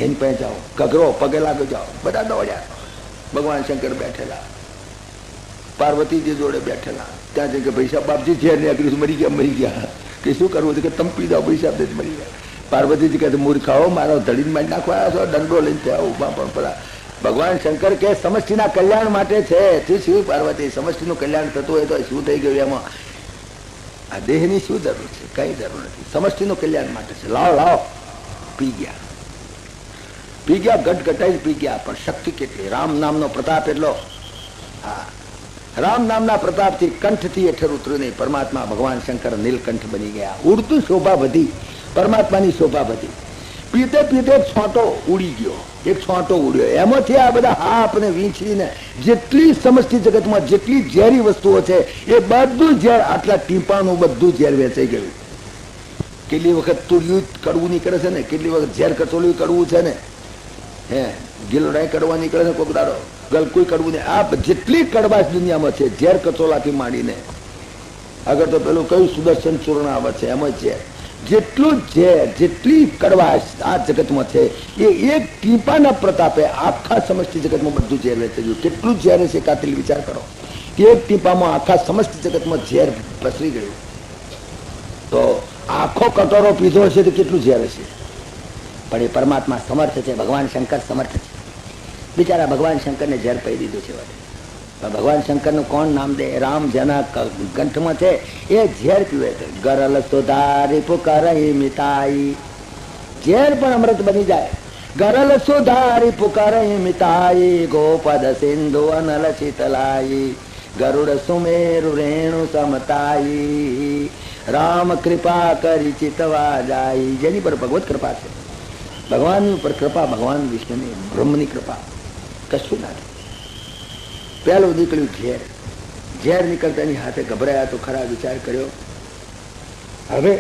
Speaker 1: એની પાસે જાઓ, કગરો પગે લાગો જાઓ, બધા દોડ્યા. ભગવાન શંકર બેઠેલા, પાર્વતીજી જોડે બેઠેલા. ત્યાં જઈ કે પૈસા બાપજી ઝેર ને અગ્રીસ મરી ગયા કે શું કરવું છે કે તમે પી જાઓ, પૈસા જ મરી ગયા. પાર્વતીજી કહે મૂર્ખાઓ, મારો ધડીને મારી નાખવા આવ્યા છો, દંડો લઈને ત્યાં ઉભા. પણ પેલા ભગવાન શંકર કે સમષ્ટિના કલ્યાણ માટે છે. તું શું પાર્વતી, સમષ્ટિનું કલ્યાણ થતું હોય તો શું થઈ ગયું એમાં? આ દેહની શું જરૂર છે? કઈ જરૂર નથી. સમષ્ટિનું કલ્યાણ માટે છે. લાવો લાવો. પી ગયા, ગટગટાઈ પી ગયા. પણ શક્તિ કેટલી! રામ નામનો પ્રતાપ એટલો. હા, રામ નામના પ્રતાપથી કંઠથી હેઠળ ઉતર્યું નહીં. પરમાત્મા ભગવાન શંકર નીલકંઠ બની ગયા. ઉડતું શોભા વધી, પરમાત્માની શોભા વધી. પીતે પીતે એક છોંટો ઉડી ગયો, એક છોંટો ઉડ્યો. એમાંથી આ બધા હાપ ને વીંછીને જેટલી સમષ્ટિ જગતમાં જેટલી ઝેરી વસ્તુઓ છે એ બધું ઝેર, આટલા ટીપાનું બધું ઝેર વેચાઈ ગયું. કેટલી વખત તુર્યું કડવું નીકળે છે ને, કેટલી વખત ઝેર કચોલ્યું કડવું છે ને, હે ગિલોડાઈ કડવા નીકળે છે કોક દાડો, કોઈ કડવું નહીં. આ જેટલી કડવાશ દુનિયામાં છે ઝેર કચોલાથી માંડીને, આગળ તો પેલું કયું સુદર્શન ચૂર્ણ આવે છે એમાં ઝેર, જેટલું ઝેર, જેટલી કડવાશ આ જગતમાં છે એ એક ટીપાના પ્રતાપે આખા સમષ્ટિ જગતમાં બધું ઝેર વેચાઈ ગયું. કેટલું ઝેર હશે કાતિલ વિચાર કરો કે એક ટીપામાં આખા સમષ્ટિ જગતમાં ઝેર પસરી ગયું. તો આખો કટોરો પીધો હશે તો કેટલું ઝેર હશે? પણ એ પરમાત્મા સમર્થ છે, ભગવાન શંકર સમર્થ છે. બિચારા ભગવાન શંકરને ઝેર પી દીધું છે. ભગવાન શંકરનું કોણ નામ દે? રામ જેના કંઠમાં છે એ ઝેર પીવે છે. ગરલ સુધારી પુકારહી મિતાઈ, ઝેર પણ અમૃત બની જાય. ગરલ સુધારી પુકારહી મિતાઈ, ગોપદ સિંધુ અનલ શીતલાઈ, ગરુડ સુમેરુ રેણુ સમતાઈ, રામ કૃપા કરી ચિતવા જાય. જેની પર ભગવત કૃપા છે, ભગવાન પર કૃપા, ભગવાન વિષ્ણુની બ્રહ્મની કૃપા, કશું ના. પહેલું નીકળ્યું ઝેર. ઝેર નીકળતા એની હાથે ગભરાયા તો ખરા, વિચાર કર્યો હવે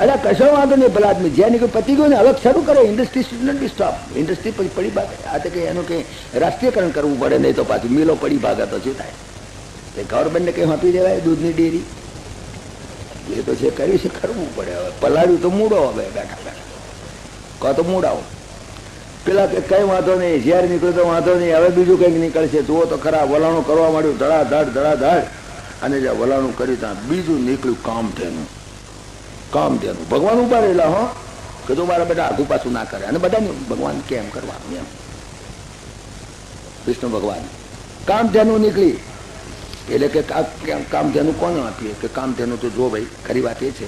Speaker 1: અરે કશો વાંધો નહીં, ભલા આદમી ઝેર નીકળ્યું પતી ગયું ને, હવે શરૂ કરે. ઇન્ડસ્ટ્રી સ્ટુડન્ટ સ્ટોપ, ઇન્ડસ્ટ્રી પછી પડી ભાગે. આ તો કંઈ એનું કંઈ રાષ્ટ્રીયકરણ કરવું પડે, નહીં તો પાછું મિલો પડી ભાગે તો શું થાય? એ ગવર્મેન્ટને કંઈ આપી દેવાય દૂધની ડેરી, એ તો છે કર્યું છે, કરવું પડે. હવે પલાળ્યું તો મૂડો, હવે બેઠા બેઠા કહો તો મૂડાવો. પેલા કે કઈ વાંધો નહીં, ઝેર નીકળ્યું તો વાંધો નહીં, હવે બીજું કંઈક નીકળશે, જુઓ તો ખરા. વલાણું કરવા માંડ્યું, ધડાધડ. અને જ્યાં વલાણું કર્યું ત્યાં બીજું નીકળ્યું, કામધેનું. ભગવાન ઉભા રહેલા હો કે તું મારા બેટા આગુ પાછું ના કરે. અને બધાને ભગવાન કેમ કરવાનું એમ, વિષ્ણુ ભગવાન કામધેનું નીકળી. એટલે કે કામધેનું કોને આપીએ? કે કામધેનું તો જો ભાઈ, ખરી વાત એ છે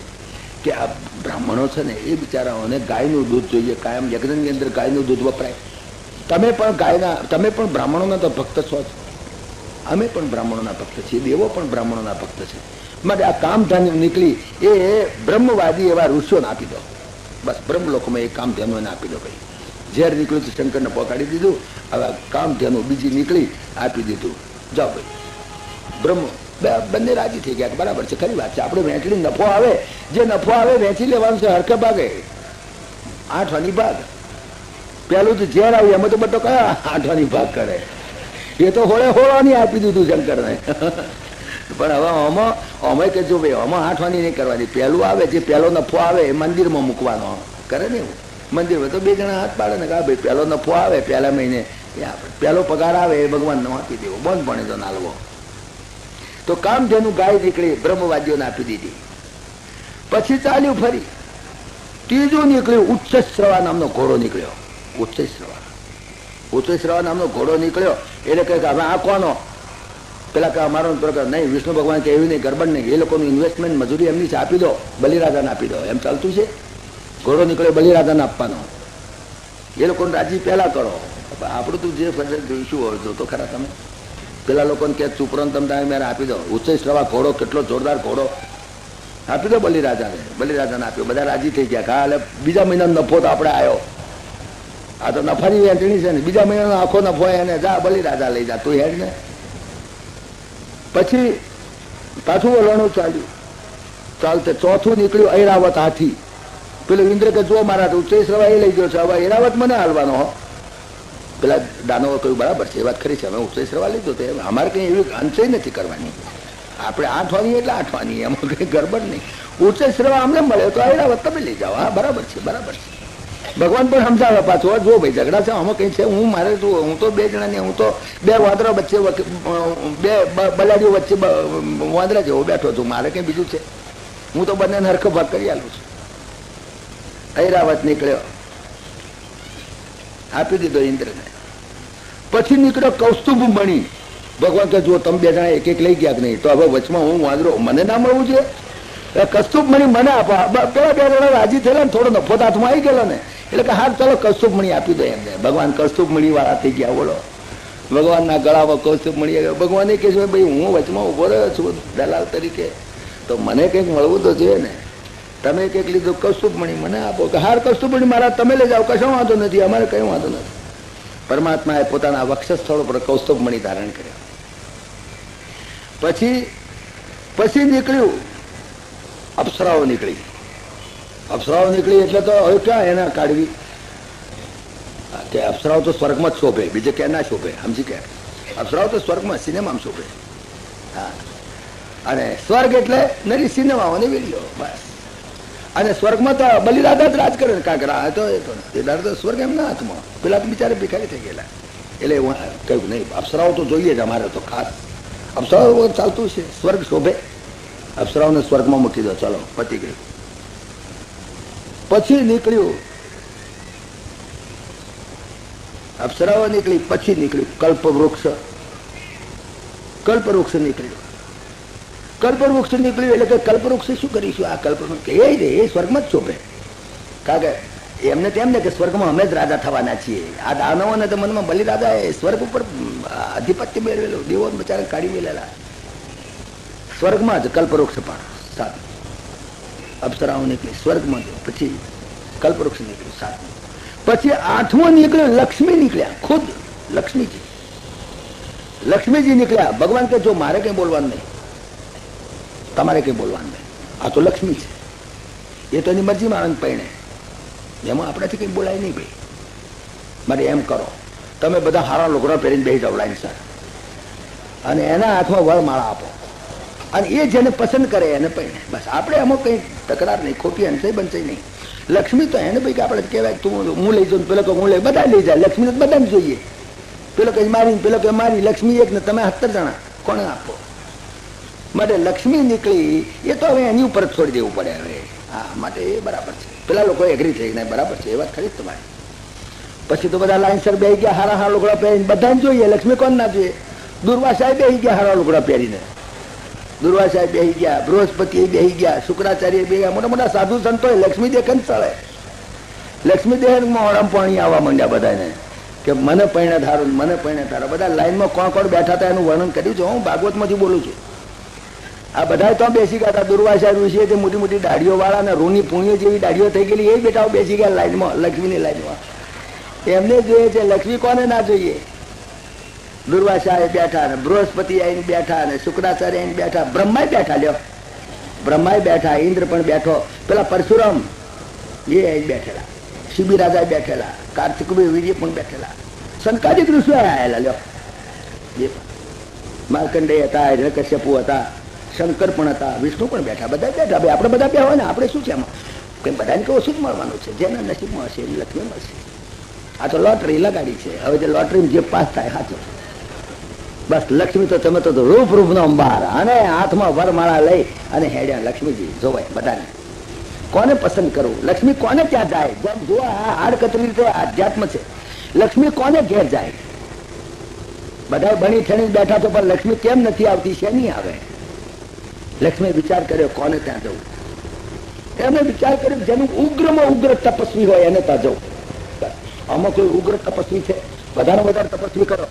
Speaker 1: કે આ બ્રાહ્મણો છે ને એ બિચારાઓને ગાયનું દૂધ જોઈએ. કાયમ યજ્ઞની અંદર ગાયનું દૂધ વપરાય. તમે પણ બ્રાહ્મણોના તો ભક્ત છો જ, અમે પણ બ્રાહ્મણોના ભક્ત છીએ, દેવો પણ બ્રાહ્મણોના ભક્ત છે. માટે આ કામધેનુ નીકળી એ બ્રહ્મવાદી એવા ઋષિઓને આપી દો. બસ બ્રહ્મ લોકોમાં એ કામધેનુ એને આપી દો. ભાઈ ઝેર નીકળ્યું તો શંકરને પહોંચાડી દીધું, હવે કામધેનુ બીજી નીકળી આપી દીધું. જાઓ ભાઈ, બ્રહ્મ બંને રાજી થઈ ગયા. બરાબર છે, ખરી વાત છે. આપણે વેચડી નફો આવે, જે નફો આવે વેચી લેવાનું છે. હરકે ભાગે 8 આની ભાગ. પેલું તો ઝેર આવ્યું એમાં તો બધો કયા 8 આની ભાગ કરે? એ તો હોળાની આપી દીધું શંકરને. પણ હવે અમે કે જો ભાઈ આમાં 8 આની નહીં કરવાની. પહેલું આવે, જે પહેલો નફો આવે એ મંદિરમાં મૂકવાનો કરે ને. મંદિરમાં તો 2 જણા હાથ પાડે ને કે ભાઈ પહેલો નફો આવે પહેલા મહિને, પહેલો પગાર આવે એ ભગવાનને આપી દેવો, બંધ પડે તો નાલવો. તો કામધેનુ ગાય નીકળી, બ્રહ્મવાદીઓને આપી દીધી. પછી ચાલ્યું ફરી. ત્રીજું નીકળ્યું, ઉચ્ચશ્રવા નામનો ઘોડો નીકળ્યો. ઉચ્ચશ્રવા નામનો ઘોડો નીકળ્યો. એટલે કહે કે હવે આ કોનો? પેલા કે અમારો નહીં, વિષ્ણુ ભગવાન કે એવી નહીં, ગરબડ નહીં, એ લોકોનું ઇન્વેસ્ટમેન્ટ મજૂરી એમની છે, આપી દો, બલિરાજાને આપી દો. એમ ચાલતું છે. ઘોડો નીકળ્યો, બલિરાજાને આપવાનો. એ લોકોને રાજી પહેલા કરો. આપણું તું જે ફરજ જોઈશું હોય તો ખરા તમે. પેલા લોકોને કે ચૂપરોને તમે મેરે આપી દો. ઉચ્ચશ્રવા ઘોડો, કેટલો જોરદાર ઘોડો, આપી દો બલિરાજાને આપ્યો. બધા રાજી થઈ ગયા. હા, એટલે બીજા મહિનાનો નફો તો આપણે આવ્યો. આ તો નફાની વેચણી છે ને, બીજા મહિનાનો આખો નફો એને જા બલિરાજા લઈ જા, તું હેડ ને. પછી પાછું વલણું ચાલ્યું. ચાલતે ચોથું નીકળ્યું ઐરાવત હાથી. પેલો ઇન્દ્ર કે જો મારા ઉચ્ચય શ્રવા એ લઈ ગયો છે, હવે એરાવત મને હાલવાનો હો. પેલા દાનવો કહ્યું બરાબર છે, એ વાત ખરી છે, અમે ઉચ્ચય શ્રવા લીધો તો અમારે કંઈ એવી અંચય નથી કરવાની, આપણે 8 વાની એટલે 8 વાની, એમાં કંઈ ગરબડ નહીં. ઉચ્ચય શ્રવા અમને મળે તો એરાવત તમે લઈ જાઓ. હા બરાબર છે, બરાબર છે. ભગવાન પણ સમજાવે પાછો, જો ભાઈ ઝઘડા છે આમાં કંઈ છે, હું તો 2 જણાની, હું તો 2 વાંદરા વચ્ચે, 2 બલાડીઓ વચ્ચે વાંદરા જેવો બેઠો છું, મારે કંઈ બીજું છે, હું તો બંને હરખો ભાગ કરી આલું છું. ઐરાવત નીકળ્યો, આપી દીધો ઇન્દ્રને. પછી નીકળ્યો કૌસ્તુભ મણી. ભગવાન કે જો તમે 2 જણા એક એક લઈ ગયા કે નહીં, તો હવે વચમાં હું વાંદરો, મને ના મળવું છે, કૌસ્તુભ મણી મને આપો. પેલા 2 જણા રાજી થયેલા ને, થોડો નફો હાથમાં આવી ગયેલો ને, એટલે કે હા ચાલો કૌસ્તુભ મણી આપી દો એમને. ભગવાન કૌસ્તુભ મણી વાળા થઈ ગયા. બોલો, ભગવાનના ગળામાં કૌસ્તુભ મણી. ભગવાને કહે છે ભાઈ હું વચમાં ઉભો રહ્યો છું દલાલ તરીકે, તો મને કંઈક મળવું તો જોઈએ ને, તમે કંઈક લીધું કૌસ્તુભ મણી મને આપો. કે હાર કૌસ્તુભ મણી મારા તમે લઈ જાઓ, કશો વાંધો નથી, અમારે કઈ વાંધો નથી. પરમાત્માએ પોતાના વક્ષસ્થળ પર કૌસ્તુભ મણી ધારણ કર્યા. પછી નીકળ્યું, અપ્સરાઓ નીકળી. અપ્સરાઓ નીકળી એટલે તો હવે ક્યાં એને કાઢવી, કે અપ્સરાઓ તો સ્વર્ગમાં જ શોભે, બીજે ક્યાં ના શોભે, સમજી કે અપ્સરાઓ તો સ્વર્ગમાં સિનેમામાં શોભે. હા, અને સ્વર્ગ એટલે નરી સિનેમાઓની વિડીયો બસ. અને સ્વર્ગમાં તો બલિરાધા જ રાજ કરે ને, કાંકરા તો એ સ્વર્ગ એમના હાથમાં, પેલા તો બિચારે ભિખારી થઈ ગયેલા. એટલે કહ્યું નહીં, અપ્સરાઓ તો જોઈએ જ અમારે તો ખાસ, અપ્સરાઓ વગર ચાલતું છે, સ્વર્ગ શોભે. અપ્સરાઓને સ્વર્ગમાં મૂકી દો, ચાલો પતી ગયું. પછી નીકળ્યું, અપ્સરાઓ નીકળી, પછી નીકળ્યું કલ્પવૃક્ષ. કલ્પવૃક્ષ નીકળ્યું. કલ્પવૃક્ષ નીકળ્યું એટલે કે કલ્પવૃક્ષ શું કરીશું, આ કલ્પવૃક્ષ એ સ્વર્ગમાં જ શોભે. કારણ કે એમને તેમ ને કે સ્વર્ગમાં અમે જ રાજા થવાના છીએ. આ દાનવોને તો મનમાં બલિરાજા એ સ્વર્ગ ઉપર આધિપત્ય મેળવેલું, દેવો બચારા કાઢી મેળેલા. સ્વર્ગમાં જ કલ્પવૃક્ષ પણ સાત અપ્સરાઓ નીકળી સ્વર્ગમાં. પછી કલ્પવૃક્ષ નીકળ્યું 7. પછી 8મો નીકળ્યો લક્ષ્મી નીકળ્યા, ખુદ લક્ષ્મીજી. લક્ષ્મીજી નીકળ્યા. ભગવાન કે જો મારે કઈ બોલવાનું નહીં, તમારે કઈ બોલવાનું નહીં, આ તો લક્ષ્મી છે, એ તો એની મરજી માણસ પૈણે, એમાં આપણાથી કઈ બોલાય નહીં. ભાઈ મારે એમ કરો, તમે બધા હારા લુગડા પહેરીને બેસી જાઓ લાઈન સર, અને એના હાથમાં વરમાળા આપો, અને એ જેને પસંદ કરે એને પૈણે. બસ આપણે એમાં કઈ તકરાર નહીં, ખોટી અંશે બનશે નહીં. લક્ષ્મી તો એને ભાઈ કે આપણે કહેવાય તું હું લઈ જાઉં, પેલો કે હું લઈ, બધા લઈ જાય. લક્ષ્મી તો બધાને જોઈએ, પેલો કે મારી, પેલો કે મારી. લક્ષ્મી એક ને તમે 17 જણા, કોને આપો? માટે લક્ષ્મી નીકળી, એ તો હવે એની ઉપર છોડી દેવું પડે હવે. હા, માટે એ બરાબર છે. પેલા લોકો એગ્રી થઈ ગયા, બરાબર છે, એ વાત ખરી તમારી. પછી તો બધા લાઈનસર બેસી ગયા, હારા હારા લુગડા પહેરીને, બધાને જોઈએ. લક્ષ્મી કોણ ના જોઈએ? દુર્વાસાએ બેસી ગયા હારા લુગડા પહેરીને, દુર્વાસાએ બેસી ગયા, બૃહસ્પતિ બેસી ગયા, શુક્રાચાર્ય બેસી ગયા, મોટા મોટા સાધુ સંતો. લક્ષ્મી દેખ ને ચડે, લક્ષ્મી દેહમાં ઓરમ પાણી આવવા માંડ્યા બધાને કે મને પૈણે ધારું, મને પૈણે ધારો. બધા લાઈનમાં કોણ કોણ બેઠા હતા એનું વર્ણન કર્યું છે, હું ભાગવતમાંથી બોલું છું. આ બધા તો બેસી ગયા હતા. દુર્વાસા ઋષિએ મોટી મોટી દાઢીઓ વાળા ને રૂની પુણ્ય જેવી દાઢીઓ થઈ ગયેલી, એ બેઠા બેસી ગયા લાઈનમાં, લક્ષ્મીની લાઈનમાં. એમને જોઈએ છે, લક્ષ્મી કોને ના જોઈએ? દુર્વાસા બેઠા, ને બૃહસ્પતિ આવીને બેઠા, ને શુક્રાચાર્ય આવીને બેઠા, બ્રહ્મા બેઠા. લ્યો, બ્રહ્મા બેઠા, ઇન્દ્ર પણ બેઠો, પેલા પરશુરામ એ આવીને બેઠેલા, શિબી રાજા બેઠેલા, કાર્તિક વીર્ય પણ બેઠેલા, સંકાદિક ઋષિ આવેલા. લ્યો, એ માર્કંડેય હતા, હિરણ્યકશ્યપુ હતા, શંકર પણ હતા, વિષ્ણુ પણ બેઠા, બધા બેઠા. ભાઈ આપણે બધા બેઠા હોય ને, આપણે શું છે એમાં કઈ બધાને કે ઓછું જ મળવાનું છે, જેના નસીબમાં હશે એની લક્ષ્મી મળશે. આ તો લોટરી લગાડી છે, હવે જે લોટરી જે પાસ થાય સાચો. બસ લક્ષ્મી તો તમે તો રૂપ રૂપનો અંબાર, અને હાથમાં વરમાળા લઈ અને હેડ્યા લક્ષ્મીજી જોવાય બધાને. કોને પસંદ કરવું? લક્ષ્મી કોને ત્યાં જાય? જેમ જો આ આડકતરી રીતે આધ્યાત્મ છે, લક્ષ્મી કોને ઘેર જાય? બધા બની ઠેણી બેઠા તો પણ લક્ષ્મી કેમ નથી આવતી? શેની આવે? લક્ષ્મી વિચાર કર્યો કોને ત્યાં જવું. એમને વિચાર કર્યો જેનું ઉગ્રમાં ઉગ્ર તપસ્વી હોય એને ત્યાં જવું. આમાં કોઈ ઉગ્ર તપસ્વી છે? વધારે વધારે તપસ્વી કરો